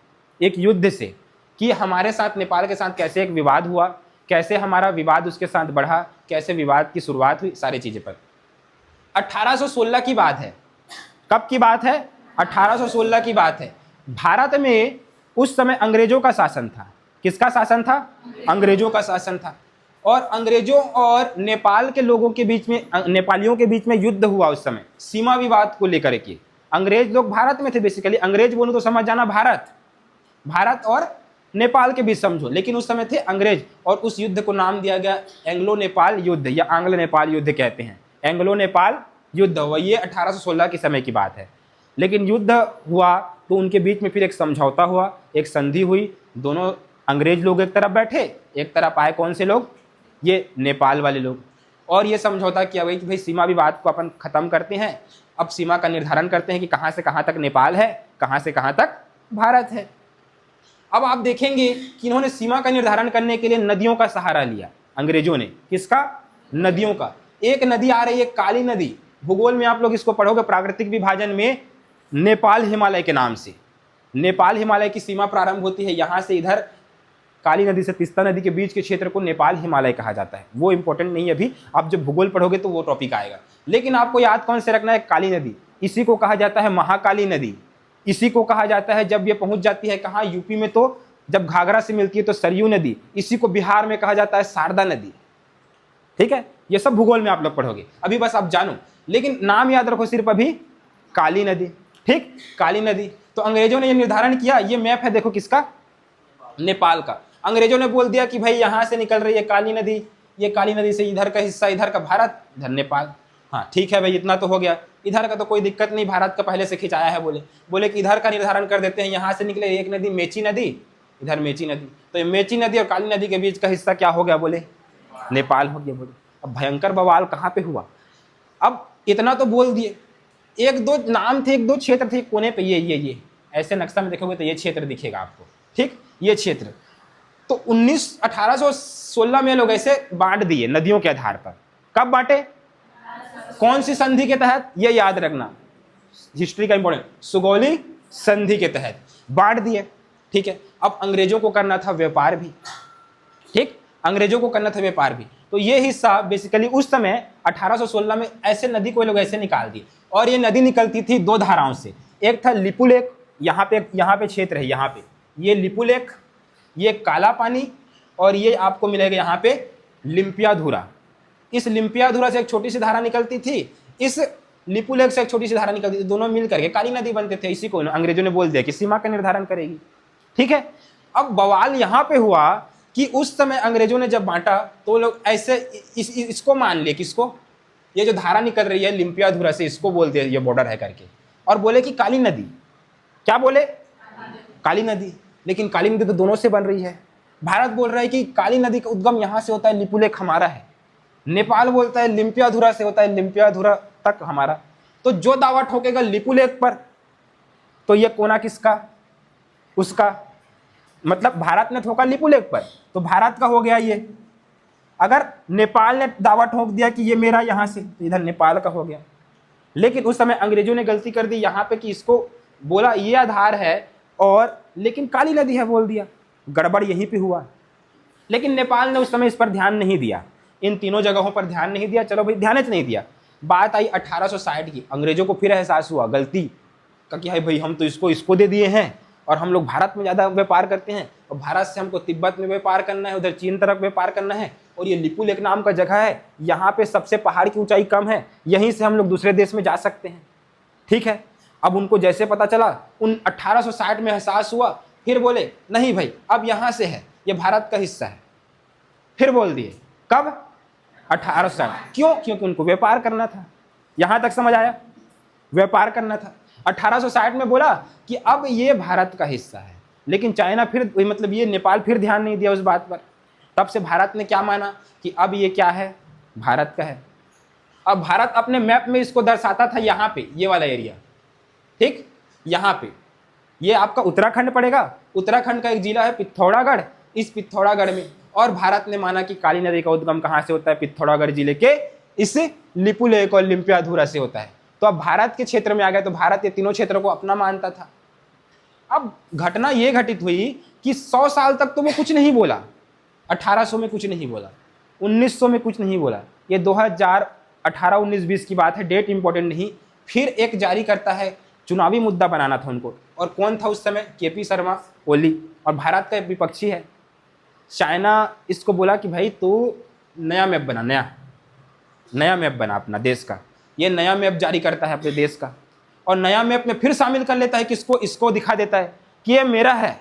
एक युद्ध से, कि हमारे साथ नेपाल के साथ कैसे एक विवाद हुआ, कैसे हमारा विवाद उसके साथ बढ़ा, कैसे विवाद की शुरुआत हुई, सारी चीज़ें पर। 1816 की बात है। कब की बात है? 1816 की बात है। भारत में उस समय अंग्रेजों का शासन था। किसका शासन था? अंग्रेजों का शासन था। और अंग्रेजों और नेपाल के लोगों के बीच में, नेपालियों के बीच में युद्ध हुआ उस समय, सीमा विवाद को लेकर के। अंग्रेज लोग भारत में थे बेसिकली, अंग्रेज बोलूं तो समझ जाना भारत और नेपाल के बीच समझो, लेकिन उस समय थे अंग्रेज और उस युद्ध को नाम दिया गया एंग्लो नेपाल युद्ध या आंग्ल नेपाल युद्ध कहते हैं। एंग्लो नेपाल युद्ध हुआ, ये 1816 के समय की बात है। लेकिन युद्ध हुआ तो उनके बीच में फिर एक समझौता हुआ, एक संधि हुई। दोनों अंग्रेज लोग एक तरफ बैठे, एक तरफ आए कौन से लोग, ये नेपाल वाले लोग, और ये समझौता किया गया कि भाई सीमा विवाद को अपन खत्म करते हैं। अब सीमा का निर्धारण करते हैं कि कहाँ से कहाँ तक नेपाल है, कहाँ से कहाँ तक भारत है। अब आप देखेंगे कि इन्होंने सीमा का निर्धारण करने के लिए नदियों का सहारा लिया अंग्रेजों ने। किसका? नदियों का। एक नदी आ रही है काली नदी, भूगोल में आप लोग इसको पढ़ोगे प्राकृतिक विभाजन में, नेपाल हिमालय के नाम से। नेपाल हिमालय की सीमा प्रारंभ होती है यहाँ से, इधर काली नदी से तीस्ता नदी के बीच के क्षेत्र को नेपाल हिमालय कहा जाता है। वो इंपॉर्टेंट नहीं है, अभी आप जब भूगोल पढ़ोगे तो वो टॉपिक आएगा। लेकिन आपको याद कौन से रखना है? काली नदी। इसी को कहा जाता है महाकाली नदी। इसी को कहा जाता है, जब ये पहुंच जाती है कहाँ, यूपी में, तो जब घाघरा से मिलती है तो सरयू नदी। इसी को बिहार में कहा जाता है शारदा नदी। ठीक है, ये सब भूगोल में आप लोग पढ़ोगे, अभी बस आप जानो। लेकिन नाम याद रखो सिर्फ अभी, काली नदी। ठीक, काली नदी। तो अंग्रेजों ने ये निर्धारण किया, ये मैप है देखो किसका, नेपाल का। अंग्रेजों ने बोल दिया कि भाई यहाँ से निकल रही है काली नदी, ये काली नदी से इधर का हिस्सा, इधर का भारत, इधर नेपाल। हाँ ठीक है भाई, इतना तो हो गया, इधर का तो कोई दिक्कत नहीं, भारत का पहले से खिंचाया है। बोले कि इधर का निर्धारण कर देते हैं, यहाँ से निकले एक नदी मेची नदी, इधर मेची नदी, तो ये मेची नदी और काली नदी के बीच का हिस्सा क्या हो गया? बोले नेपाल हो गया। बोले अब भयंकर बवाल कहाँ पे हुआ? अब इतना तो बोल दिए, एक दो नाम थे, एक दो क्षेत्र थे कोने पे, ये ऐसे नक्शा में देखोगे तो ये क्षेत्र दिखेगा आपको। ठीक, ये क्षेत्र तो 1816 में लोग ऐसे बांट दिए नदियों के आधार पर। कब बांटे? कौन सी संधि के तहत? ये याद रखना, हिस्ट्री का इंपॉर्टेंट, सुगौली संधि के तहत बांट दिए। ठीक है, अब अंग्रेजों को करना था व्यापार भी। ठीक, अंग्रेजों को करना था व्यापार भी, तो ये हिस्सा बेसिकली उस समय 1816 में ऐसे नदी को लोग ऐसे निकाल दिए। और ये नदी निकलती थी दो धाराओं से, एक था लिपुलेख, यहाँ पे क्षेत्र है, यहाँ पे ये लिपुलेख, ये काला पानी, और ये आपको मिलेगा यहाँ पे लिम्पियाधुरा। इस लिम्पियाधुरा से एक छोटी सी धारा निकलती थी, इस लिपुलेख से एक छोटी सी धारा निकलती थी, दोनों मिल करके काली नदी बनते थे। इसी को अंग्रेजों ने बोल दिया कि सीमा का निर्धारण करेगी। ठीक है, अब बवाल यहाँ पे हुआ कि उस समय अंग्रेजों ने जब बांटा तो लोग ऐसे इसको मान लिए, किसको? ये जो धारा निकल रही है लिम्पियाधुरा से, इसको बोलते हैं ये बॉर्डर है करके, और बोले कि काली नदी। क्या बोले? काली नदी। लेकिन काली नदी तो दोनों से बन रही है। भारत बोल रहा है कि काली नदी का उद्गम यहाँ से होता है, लिपुलेख हमारा है। नेपाल बोलता है लिम्पियाधुरा से होता है, लिम्पियाधुरा तक हमारा। तो जो दावा ठोकेगा लिपुलेख पर, तो ये कोना किसका? उसका। मतलब भारत ने ठोका लिपुलेख पर तो भारत का हो गया ये। अगर नेपाल ने दावा ठोक दिया कि ये मेरा यहाँ से, तो इधर नेपाल का हो गया। लेकिन उस समय अंग्रेजों ने गलती कर दी यहाँ पे कि इसको बोला ये आधार है, और लेकिन काली नदी है बोल दिया, गड़बड़ यहीं पे हुआ। लेकिन नेपाल ने उस समय इस पर ध्यान नहीं दिया, इन तीनों जगहों पर ध्यान नहीं दिया। चलो भाई, ध्यान नहीं दिया। बात आई 1860 की, अंग्रेजों को फिर एहसास हुआ गलती का कि भाई हम तो इसको दे दिए हैं, और हम लोग भारत में ज़्यादा व्यापार करते हैं, और भारत से हमको तिब्बत में व्यापार करना है, उधर चीन तरफ व्यापार करना है, और ये लिपुलेख नाम का जगह है, यहाँ पे सबसे पहाड़ की ऊंचाई कम है, यहीं से हम लोग दूसरे देश में जा सकते हैं। ठीक है, अब उनको जैसे पता चला, उन 1860 में एहसास हुआ, फिर बोले नहीं भाई अब यहाँ से है, ये भारत का हिस्सा है। फिर बोल दिए, कब? 1860। क्यों? क्योंकि उनको व्यापार करना था। यहाँ तक समझ आया? व्यापार करना था। 1860 में बोला कि अब ये भारत का हिस्सा है, लेकिन चाइना फिर, मतलब ये नेपाल फिर ध्यान नहीं दिया उस बात पर। तब से भारत ने क्या माना कि अब ये क्या है? भारत का है। अब भारत अपने मैप में इसको दर्शाता था यहाँ पे, ये वाला एरिया। ठीक, यहाँ पे ये आपका उत्तराखंड पड़ेगा। उत्तराखंड का एक जिला है पिथौरागढ़, इस पिथौरागढ़ में, और भारत ने माना कि काली नदी का उद्गम कहाँ से होता है? पिथौरागढ़ जिले के इस लिपुलेख और लिम्पियाधुरा से होता है। तो अब भारत के क्षेत्र में आ गया, तो भारत ये तीनों क्षेत्रों को अपना मानता था। अब घटना ये घटित हुई कि 100 साल तक तो वो कुछ नहीं बोला, 1800 में कुछ नहीं बोला, 1900 में कुछ नहीं बोला, ये 2018, 19, 20 की बात है, डेट इंपॉर्टेंट नहीं। फिर एक जारी करता है, चुनावी मुद्दा बनाना था उनको, और कौन था उस समय? केपी शर्मा ओली, और भारत का विपक्षी है। चाइना इसको बोला कि भाई तू नया मैप बना, नया मैप बना अपना देश का। ये नया मैप जारी करता है अपने देश का, और नया मैप में फिर शामिल कर लेता है किसको? इसको दिखा देता है कि ये मेरा है,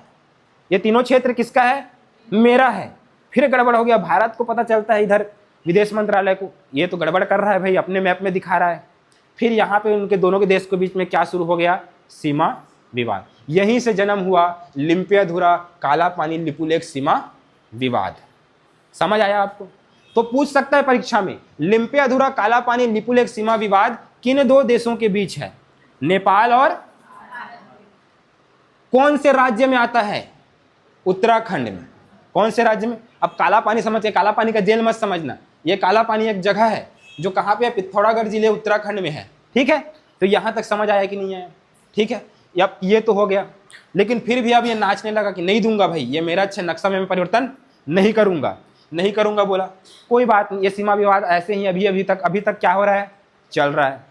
ये तीनों क्षेत्र किसका है? मेरा है। फिर गड़बड़ हो गया, भारत को पता चलता है इधर विदेश मंत्रालय को, ये तो गड़बड़ कर रहा है भाई, अपने मैप में दिखा रहा है। फिर यहाँ पे उनके दोनों के देश के बीच में क्या शुरू हो गया? सीमा विवाद। यहीं से जन्म हुआ लिम्पियाधुरा काला पानी लिपुलेख सीमा विवाद। समझ आया आपको? तो पूछ सकता है परीक्षा में, लिम्पियाधुरा काला पानी लिपुलेख सीमा विवाद किन दो देशों के बीच है? नेपाल और कौन से राज्य में आता है? उत्तराखंड में। कौन से राज्य में? अब काला पानी समझिए, काला पानी का जेल मत समझना, ये काला पानी एक जगह है जो कहाँ पे है? पिथौरागढ़ जिले उत्तराखंड में है। ठीक है, तो यहां तक समझ आया कि नहीं आया? ठीक है, अब ये तो हो गया। लेकिन फिर भी अब ये नाचने लगा कि नहीं दूंगा भाई, ये मेरा अच्छा नक्शा में परिवर्तन नहीं करूंगा, नहीं करूंगा बोला। कोई बात नहीं, ये सीमा विवाद ऐसे ही अभी तक क्या हो रहा है? चल रहा है।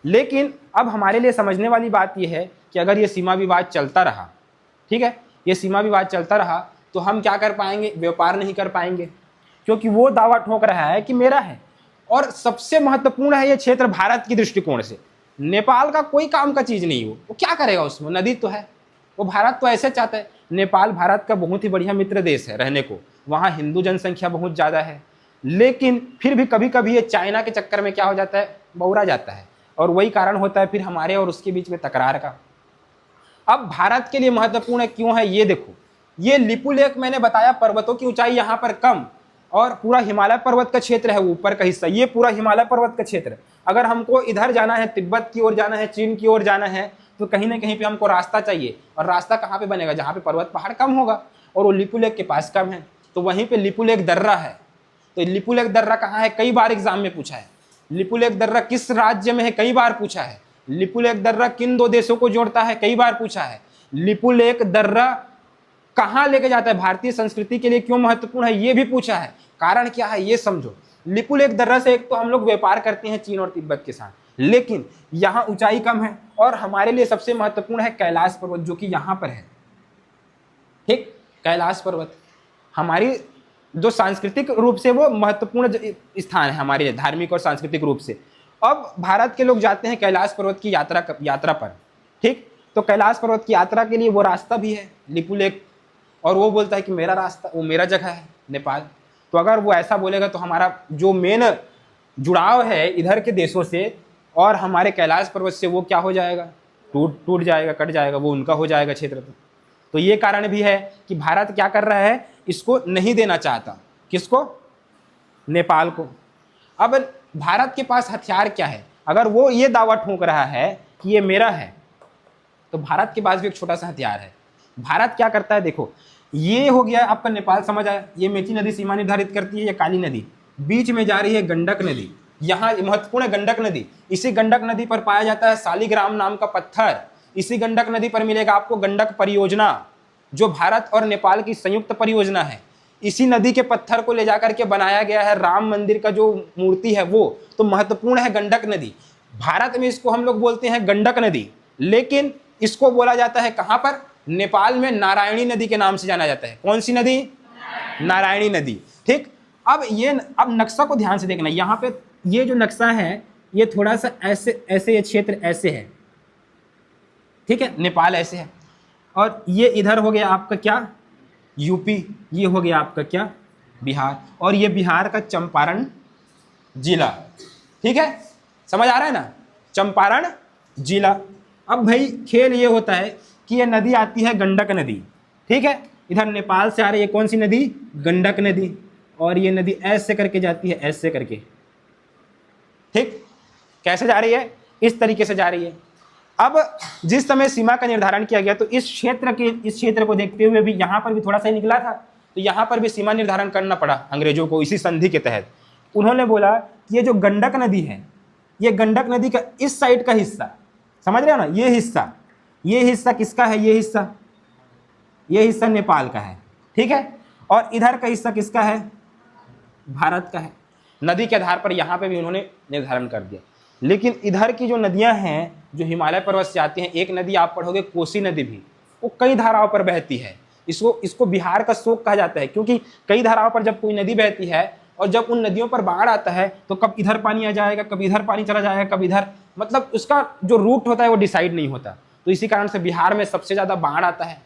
लेकिन अब हमारे लिए समझने वाली बात यह है कि अगर ये सीमा विवाद चलता रहा, ठीक है, ये सीमा विवाद चलता रहा तो हम क्या कर पाएंगे? व्यापार नहीं कर पाएंगे, क्योंकि वो दावा ठोक रहा है कि मेरा है। और सबसे महत्वपूर्ण है ये क्षेत्र भारत की दृष्टिकोण से। नेपाल का कोई काम का चीज नहीं, वो क्या करेगा उसमें? नदी तो है, वो भारत तो ऐसे चाहता है। नेपाल भारत का बहुत ही बढ़िया मित्र देश है रहने को, वहाँ हिंदू जनसंख्या बहुत ज़्यादा है, लेकिन फिर भी कभी कभी ये चाइना के चक्कर में क्या हो जाता है? बौरा जाता है, और वही कारण होता है फिर हमारे और उसके बीच में तकरार का। अब भारत के लिए महत्वपूर्ण क्यों है ये देखो, ये लिपुलेख मैंने बताया, पर्वतों की ऊंचाई यहाँ पर कम, और पूरा हिमालय पर्वत का क्षेत्र है ऊपर का हिस्सा, ये पूरा हिमालय पर्वत का क्षेत्र। अगर हमको इधर जाना है, तिब्बत की ओर जाना है, चीन की ओर जाना है, तो कहीं ना कहीं पे हमको रास्ता चाहिए, और रास्ता कहाँ पे बनेगा? जहाँ पे पर्वत पहाड़ कम होगा, और वो लिपुलेख के पास कम है, तो वहीं पे लिपुलेख दर्रा है। तो लिपुलेख दर्रा कहाँ है? कई बार एग्जाम में पूछा है। लिपुलेख दर्रा किस राज्य में है? कई बार पूछा है। लिपुलेख दर्रा किन दो देशों को जोड़ता है? कई बार पूछा है। लिपुलेख दर्रा कहाँ लेके जाता है? भारतीय संस्कृति के लिए क्यों महत्वपूर्ण है? ये भी पूछा है। कारण क्या है ये समझो। लिपुलेख दर्रा से एक तो हम लोग व्यापार करते हैं चीन और तिब्बत के साथ, लेकिन यहाँ ऊंचाई कम है, और हमारे लिए सबसे महत्वपूर्ण है कैलाश पर्वत, जो कि यहाँ पर है। ठीक, कैलाश पर्वत हमारी जो सांस्कृतिक रूप से वो महत्वपूर्ण स्थान है हमारे धार्मिक और सांस्कृतिक रूप से। अब भारत के लोग जाते हैं कैलाश पर्वत की यात्रा पर, ठीक, तो कैलाश पर्वत की यात्रा के लिए वो रास्ता भी है लिपुलेख, और वो बोलता है कि मेरा रास्ता, वो मेरा जगह है नेपाल। तो अगर वो ऐसा बोलेगा तो हमारा जो मेन जुड़ाव है इधर के देशों से और हमारे कैलाश पर्वत से, वो क्या हो जाएगा? टूट जाएगा, कट जाएगा, वो उनका हो जाएगा क्षेत्र। तो ये कारण भी है कि भारत क्या कर रहा है? इसको नहीं देना चाहता। किसको? नेपाल को। अब भारत के पास हथियार क्या है? अगर वो ये दावा ठोक रहा है कि ये मेरा है, तो भारत के पास भी एक छोटा सा हथियार है। भारत क्या करता है देखो, ये हो गया आपका नेपाल, समझ आया? ये मेची नदी सीमा निर्धारित करती है, ये काली नदी, बीच में जा रही है गंडक नदी, यहाँ महत्वपूर्ण है गंडक नदी। इसी गंडक नदी पर पाया जाता है शालिग्राम नाम का पत्थर। इसी गंडक नदी पर मिलेगा आपको गंडक परियोजना, जो भारत और नेपाल की संयुक्त परियोजना है। इसी नदी के पत्थर को ले जाकर के बनाया गया है राम मंदिर का जो मूर्ति है वो, तो महत्वपूर्ण है गंडक नदी। भारत में इसको हम लोग बोलते हैं गंडक नदी, लेकिन इसको बोला जाता है कहाँ पर? नेपाल में नारायणी नदी के नाम से जाना जाता है। कौन सी नदी? नारायणी नदी। ठीक, अब नक्शा को ध्यान से देखना, यहाँ पे ये जो नक्शा है ये थोड़ा सा ऐसे ये क्षेत्र ऐसे है, ठीक है, नेपाल ऐसे है, और ये इधर हो गया आपका क्या? यूपी, ये हो गया आपका क्या? बिहार, और ये बिहार का चंपारण जिला। ठीक है, समझ आ रहा है ना? चंपारण जिला। अब भाई खेल ये होता है कि ये नदी आती है गंडक नदी, ठीक है, इधर नेपाल से आ रही है कौन सी नदी? गंडक नदी, और ये नदी ऐसे करके जाती है, ऐसे करके। ठीक, कैसे जा रही है? इस तरीके से जा रही है। अब जिस समय सीमा का निर्धारण किया गया, तो इस क्षेत्र को देखते हुए भी यहाँ पर भी थोड़ा सा निकला था, तो यहाँ पर भी सीमा निर्धारण करना पड़ा अंग्रेजों को इसी संधि के तहत। उन्होंने बोला कि ये जो गंडक नदी है, ये गंडक नदी का इस साइड का हिस्सा, समझ रहे हो ना? ये हिस्सा किसका है? ये हिस्सा नेपाल का है, ठीक है, और इधर का हिस्सा किसका है? भारत का है। नदी के आधार पर यहाँ पे भी उन्होंने निर्धारण कर दिया। लेकिन इधर की जो नदियां हैं जो हिमालय पर्वत से आती हैं, एक नदी आप पढ़ोगे कोसी नदी भी, वो कई धाराओं पर बहती है। इसको बिहार का शोक कहा जाता है, क्योंकि कई धाराओं पर जब कोई नदी बहती है और जब उन नदियों पर बाढ़ आता है तो कब इधर पानी आ जाएगा, कब इधर पानी चला जाएगा, कब इधर, मतलब उसका जो रूट होता है वो डिसाइड नहीं होता। तो इसी कारण से बिहार में सबसे ज़्यादा बाढ़ आता है।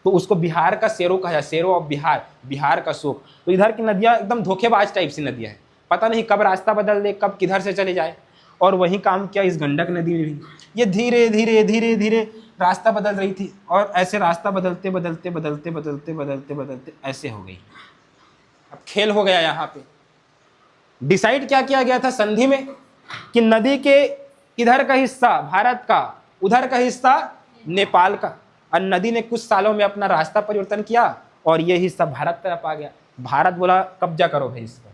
तो उसको बिहार का शेरो कहा जाए, शेरो ऑफ बिहार, बिहार का शोक। तो इधर की नदियाँ एकदम धोखेबाज टाइप सी नदियाँ हैं, पता नहीं कब रास्ता बदल दे, कब किधर से चले जाए। और वही काम किया इस गंडक नदी में भी, ये धीरे धीरे धीरे धीरे रास्ता बदल रही थी, और ऐसे रास्ता बदलते बदलते बदलते बदलते बदलते बदलते ऐसे हो गई। अब खेल हो गया यहाँ पे। डिसाइड क्या किया गया था संधि में कि नदी के इधर का हिस्सा भारत का, उधर का हिस्सा नेपाल का। और नदी ने कुछ सालों में अपना रास्ता परिवर्तन किया और ये हिस्सा भारत तरफ आ गया। भारत बोला कब्जा करो भाई इस पर,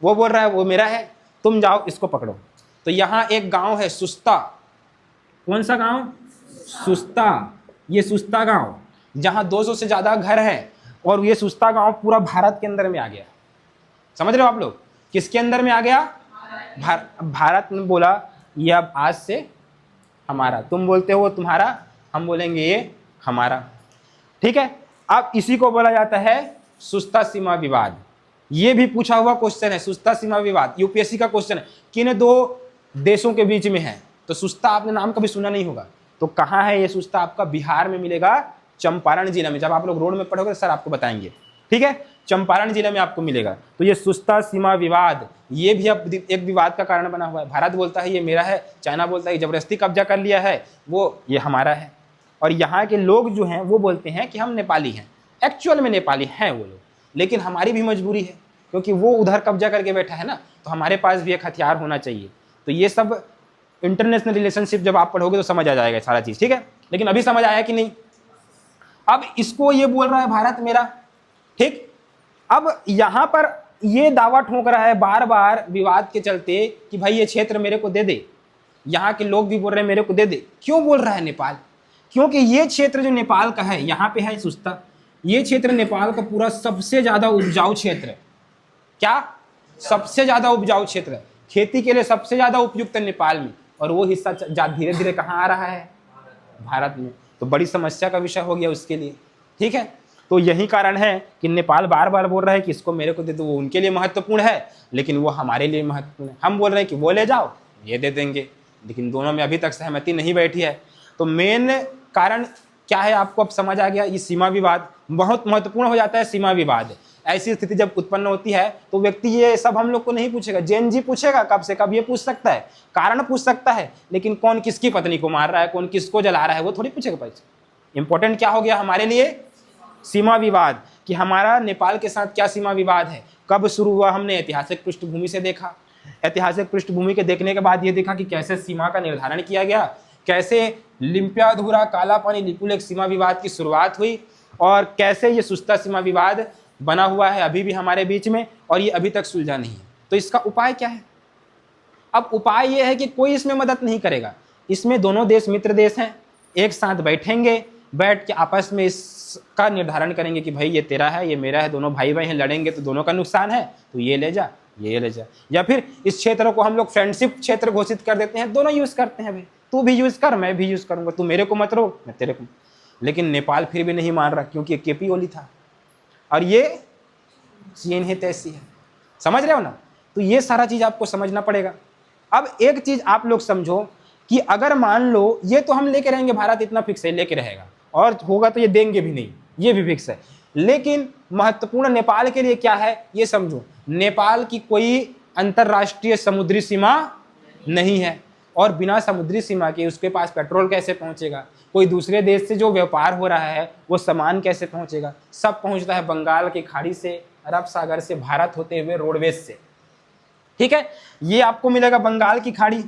वो बोल रहा है वो मेरा है, तुम जाओ इसको पकड़ो। तो यहाँ एक गांव है सुस्ता, कौन सा गांव? सुस्ता। ये सुस्ता गांव जहाँ 200 से ज़्यादा घर हैं, और ये सुस्ता गांव पूरा भारत के अंदर में आ गया। समझ रहे हो आप लोग? किसके अंदर में आ गया? भारत ने बोला ये अब आज से हमारा, तुम बोलते हो तुम्हारा, हम बोलेंगे ये हमारा। ठीक है, अब इसी को बोला जाता है सुस्ता सीमा विवाद। ये भी पूछा हुआ क्वेश्चन है, सुस्ता सीमा विवाद यूपीएससी का क्वेश्चन है, किन दो देशों के बीच में है। तो सुस्ता आपने नाम कभी सुना नहीं होगा, तो कहाँ है ये सुस्ता? आपका बिहार में मिलेगा, चंपारण जिला में। जब आप लोग रोड में पढ़ोगे सर आपको बताएंगे, ठीक है, चंपारण जिले में आपको मिलेगा। तो ये सुस्ता सीमा विवाद, ये भी अब एक विवाद का कारण बना हुआ है। भारत बोलता है ये मेरा है, चाइना बोलता है जबरदस्ती कब्जा कर लिया है, वो ये हमारा है। और यहाँ के लोग जो हैं वो बोलते हैं कि हम नेपाली हैं, एक्चुअल में नेपाली हैं वो लोग, लेकिन हमारी भी मजबूरी है क्योंकि वो उधर कब्जा करके बैठा है ना, तो हमारे पास भी एक हथियार होना चाहिए। तो ये सब इंटरनेशनल रिलेशनशिप जब आप पढ़ोगे तो समझ आ जाएगा सारा चीज़, ठीक है। लेकिन अभी समझ आया कि नहीं? अब इसको ये बोल रहा है भारत मेरा, ठीक। अब यहाँ पर ये दावा ठोक रहा है बार बार विवाद के चलते कि भाई ये क्षेत्र मेरे को दे दे। यहाँ के लोग भी बोल रहे हैं मेरे को दे दे। क्यों बोल रहा है नेपाल? क्योंकि ये क्षेत्र जो नेपाल का है, यहाँ पे है सुस्ता, ये क्षेत्र नेपाल का पूरा सबसे ज्यादा उपजाऊ क्षेत्र है। क्या? सबसे ज्यादा उपजाऊ क्षेत्र है, खेती के लिए सबसे ज्यादा उपयुक्त है नेपाल में। और वो हिस्सा धीरे धीरे कहाँ आ रहा है? भारत में। तो बड़ी समस्या का विषय हो गया उसके लिए, ठीक है। तो यही कारण है कि नेपाल बार बार बोल रहा है कि इसको मेरे को दे दो। वो उनके लिए महत्वपूर्ण है लेकिन वो हमारे लिए महत्वपूर्ण है। हम बोल रहे हैं कि वो ले जाओ, ये दे देंगे, लेकिन दोनों में अभी तक सहमति नहीं बैठी है। तो मेन कारण क्या है आपको अब समझ आ गया। ये सीमा विवाद बहुत महत्वपूर्ण हो जाता है। सीमा विवाद ऐसी स्थिति जब उत्पन्न होती है तो व्यक्ति ये सब हम लोग को नहीं पूछेगा, जेन जी पूछेगा कब से कब, ये पूछ सकता है, कारण पूछ सकता है, लेकिन कौन किसकी पत्नी को मार रहा है, कौन किसको जला रहा है, वो थोड़ी पूछेगा। भाई इंपॉर्टेंट क्या हो गया हमारे लिए? सीमा विवाद, कि हमारा नेपाल के साथ क्या सीमा विवाद है, कब शुरू हुआ। हमने ऐतिहासिक पृष्ठभूमि से देखा, ऐतिहासिक पृष्ठभूमि के देखने के बाद ये देखा कि कैसे सीमा का निर्धारण किया गया, कैसे लिम्पियाधुरा काला पानी लिपुलेख सीमा विवाद की शुरुआत हुई, और कैसे ये सुस्ता सीमा विवाद बना हुआ है अभी भी हमारे बीच में, और ये अभी तक सुलझा नहीं है। तो इसका उपाय क्या है? अब उपाय ये है कि कोई इसमें मदद नहीं करेगा। इसमें दोनों देश मित्र देश हैं, एक साथ बैठेंगे, बैठ के आपस में इसका निर्धारण करेंगे कि भाई ये तेरा है, ये मेरा है, दोनों भाई भाई हैं, लड़ेंगे तो दोनों का नुकसान है, तो ये ले जा, ये ले जा। या फिर इस क्षेत्र को हम लोग फ्रेंडशिप क्षेत्र घोषित कर देते हैं, दोनों यूज करते हैं, भाई तू भी यूज कर, मैं भी यूज करूंगा, तू मेरे को मत रोक, मैं तेरे को। लेकिन नेपाल फिर भी नहीं मान रहा क्योंकि केपी ओली था और ये चीन है, तैसी है। समझ रहे हो ना? तो ये सारा चीज आपको समझना पड़ेगा। अब एक चीज आप लोग समझो कि अगर मान लो ये तो हम लेके रहेंगे, भारत इतना फिक्स है लेके रहेगा, और होगा तो ये देंगे भी नहीं, ये भी फिक्स है। लेकिन महत्वपूर्ण नेपाल के लिए क्या है ये समझो। नेपाल की कोई अंतरराष्ट्रीय समुद्री सीमा नहीं है, और बिना समुद्री सीमा के उसके पास पेट्रोल कैसे पहुंचेगा, कोई दूसरे देश से जो व्यापार हो रहा है वो सामान कैसे पहुंचेगा। सब पहुंचता है बंगाल की खाड़ी से, अरब सागर से, भारत होते हुए रोडवेज से, ठीक है। ये आपको मिलेगा बंगाल की खाड़ी,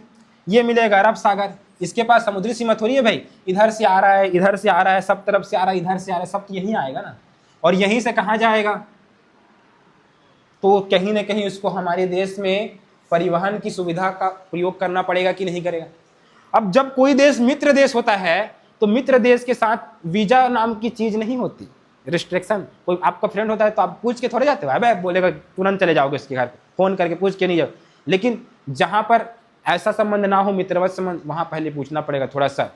ये मिलेगा अरब सागर। इसके पास समुद्री सीमा थोड़ी है भाई, इधर से आ रहा है, इधर से आ रहा है, सब तरफ से आ रहा है, इधर से आ रहा है, सब यहीं आएगा ना। और यहीं से कहाँ जाएगा? तो कहीं ना कहीं उसको हमारे देश में परिवहन की सुविधा का प्रयोग करना पड़ेगा कि नहीं करेगा। अब जब कोई देश मित्र देश होता है तो मित्र देश के साथ वीजा नाम की चीज नहीं होती, रिस्ट्रिक्शन। कोई आपका फ्रेंड होता है तो आप पूछ के थोड़े जाते हो, अबे बोलेगा तुरंत चले जाओगे उसके घर पे, फोन करके पूछ के नहीं जाओ। लेकिन जहाँ पर ऐसा संबंध ना हो, मित्रवत संबंध, वहाँ पहले पूछना पड़ेगा, थोड़ा सा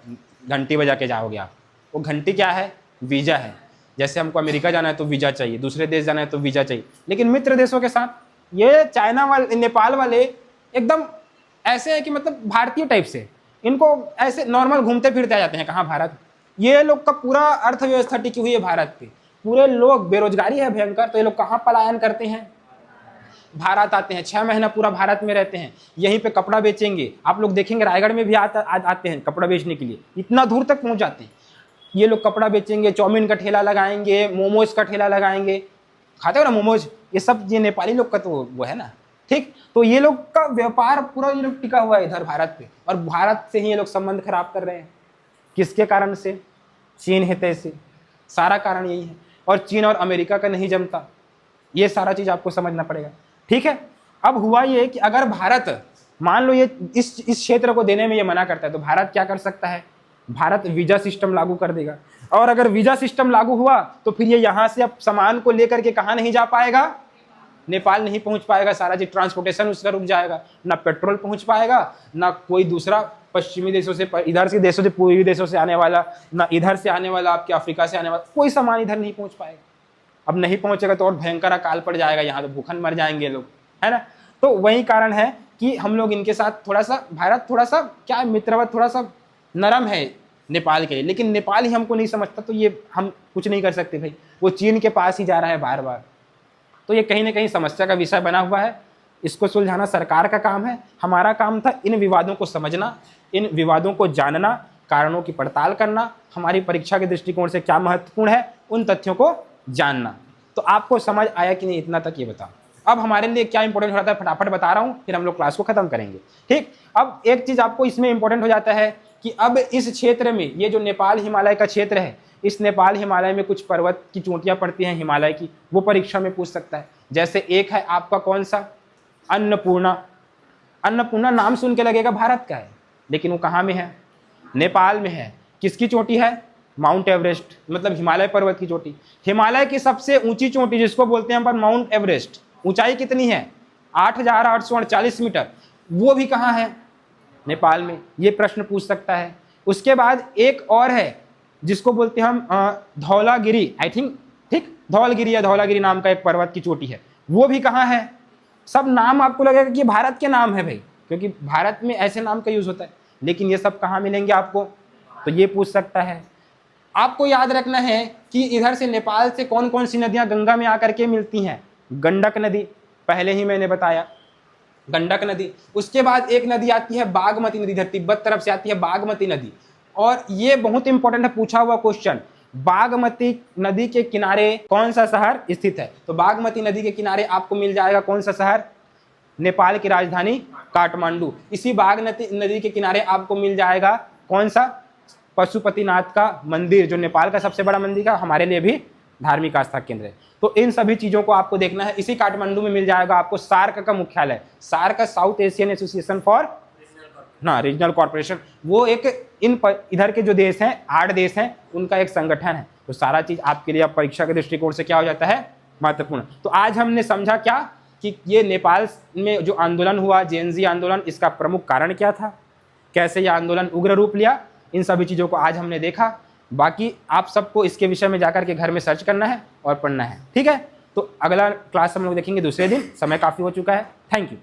घंटी बजा के जाओगे आप। वो घंटी क्या है? वीजा है। जैसे हमको अमेरिका जाना है तो वीजा चाहिए, दूसरे देश जाना है तो वीजा चाहिए। लेकिन मित्र देशों के साथ ये चाइना वाले, नेपाल वाले एकदम ऐसे है कि मतलब भारतीय टाइप से, इनको ऐसे नॉर्मल घूमते फिरते आ जाते हैं। कहाँ? भारत। ये लोग का पूरा अर्थव्यवस्था टिकी हुई है भारत पे, पूरे लोग, बेरोजगारी है भयंकर, तो ये लोग कहाँ पलायन करते हैं, भारत आते हैं, 6 महीना पूरा भारत में रहते हैं, यहीं पे कपड़ा बेचेंगे। आप लोग देखेंगे रायगढ़ में भी आते हैं कपड़ा बेचने के लिए, इतना दूर तक पहुंच जाते हैं। ये लोग कपड़ा बेचेंगे, चाउमीन का ठेला लगाएंगे, मोमोज का ठेला लगाएंगे, खाते हो ना मोमोज, ये सब ये नेपाली लोग का तो वो है ना, ठीक। तो ये लोग का व्यापार पूरा ये लोग टिका हुआ है इधर भारत पे, और भारत से ही ये लोग संबंध खराब कर रहे हैं। किसके कारण से? चीन हित से, सारा कारण यही है। और चीन और अमेरिका का नहीं जमता, ये सारा चीज आपको समझना पड़ेगा, ठीक है। अब हुआ ये कि अगर भारत मान लो ये इस क्षेत्र को देने में ये मना करता है, तो भारत क्या कर सकता है? भारत वीजा सिस्टम लागू कर देगा, और अगर वीजा सिस्टम लागू हुआ तो फिर ये यहाँ से अब सामान को लेकर के कहाँ नहीं जा पाएगा? नेपाल नहीं पहुंच पाएगा, सारा चीज ट्रांसपोर्टेशन उसका रुक जाएगा, ना पेट्रोल पहुंच पाएगा, ना कोई दूसरा पश्चिमी देशों से, इधर से देशों से, पूर्वी देशों से आने वाला, ना इधर से आने वाला, आपके अफ्रीका से आने वाला कोई सामान इधर नहीं पहुंच पाएगा। अब नहीं पहुंचेगा तो और भयंकर अकाल पड़ जाएगा, यहाँ तो भूखन मर जाएंगे लोग, है ना। तो वही कारण है कि हम लोग इनके साथ थोड़ा सा, भारत थोड़ा सा क्या मित्रवत, थोड़ा सा नरम है नेपाल के लिए, लेकिन नेपाल ही हमको नहीं समझता, तो ये हम कुछ नहीं कर सकते भाई, वो चीन के पास ही जा रहा है बार बार। तो ये कहीं ना कहीं समस्या का विषय बना हुआ है, इसको सुलझाना सरकार का काम है। हमारा काम था इन विवादों को समझना, इन विवादों को जानना, कारणों की पड़ताल करना, हमारी परीक्षा के दृष्टिकोण से क्या महत्वपूर्ण है उन तथ्यों को जानना। तो आपको समझ आया कि नहीं, इतना तक ये बताओ। अब हमारे लिए क्या इंपॉर्टेंट हो जाता है फटाफट बता रहा हूँ, फिर हम लोग क्लास को खत्म करेंगे, ठीक। अब एक चीज आपको इसमें इंपॉर्टेंट हो जाता है कि अब इस क्षेत्र में, ये जो नेपाल हिमालय का क्षेत्र है, इस नेपाल हिमालय में कुछ पर्वत की चोटियां पड़ती हैं हिमालय की, वो परीक्षा में पूछ सकता है। जैसे एक है आपका कौन सा? अन्नपूर्णा। अन्नपूर्णा नाम सुन के लगेगा भारत का है, लेकिन वो कहाँ में है? नेपाल में है। किसकी चोटी है? माउंट एवरेस्ट, मतलब हिमालय पर्वत की चोटी। हिमालय की सबसे ऊंची चोटी जिसको बोलते हैं अपन माउंट एवरेस्ट, ऊंचाई कितनी है? 8,848 मीटर। वो भी कहाँ है? नेपाल में। ये प्रश्न पूछ सकता है। उसके बाद एक और है जिसको बोलते हैं हम धौलागिरी, आई थिंक, ठीक, धौलगिरी या धौलागिरी नाम का एक पर्वत की चोटी है, वो भी कहाँ है? सब नाम आपको लगेगा कि भारत के नाम है भाई, क्योंकि भारत में ऐसे नाम का यूज होता है, लेकिन ये सब कहाँ मिलेंगे आपको? तो ये पूछ सकता है। आपको याद रखना है कि इधर से नेपाल से कौन कौन सी नदियां गंगा में आकर के मिलती हैं? गंडक नदी, पहले ही मैंने बताया, गंडक नदी। उसके बाद एक नदी आती है बागमती नदी, इधर तिब्बत तरफ से आती है बागमती नदी। और ये बहुत इंपॉर्टेंट है, पूछा हुआ क्वेश्चन, बागमती नदी के किनारे कौन सा शहर स्थित है? तो बागमती नदी के किनारे आपको मिल जाएगा कौन सा शहर? नेपाल की राजधानी काठमांडू। इसी बागमती नदी के किनारे आपको मिल जाएगा कौन सा? पशुपतिनाथ का मंदिर, जो नेपाल का सबसे बड़ा मंदिर है, हमारे लिए भी धार्मिक आस्था केंद्र है। तो इन सभी चीजों को आपको देखना है। इसी काठमांडू में मिल जाएगा आपको सार्क का मुख्यालय, SAARC South Asian Association for Regional Corporation. वो एक इधर के जो देश हैं, 8 देश हैं, उनका एक संगठन है। तो सारा चीज आपके लिए अब परीक्षा के दृष्टिकोण से क्या हो जाता है? महत्वपूर्ण। तो आज हमने समझा क्या कि ये नेपाल में जो आंदोलन हुआ, जेएनजी आंदोलन, इसका प्रमुख कारण क्या था, कैसे यह आंदोलन उग्र रूप लिया, इन सभी चीज़ों को आज हमने देखा। बाकी आप सबको इसके विषय में जाकर के घर में सर्च करना है और पढ़ना है, ठीक है। तो अगला क्लास हम लोग देखेंगे दूसरे दिन, समय काफ़ी हो चुका है। Thank you.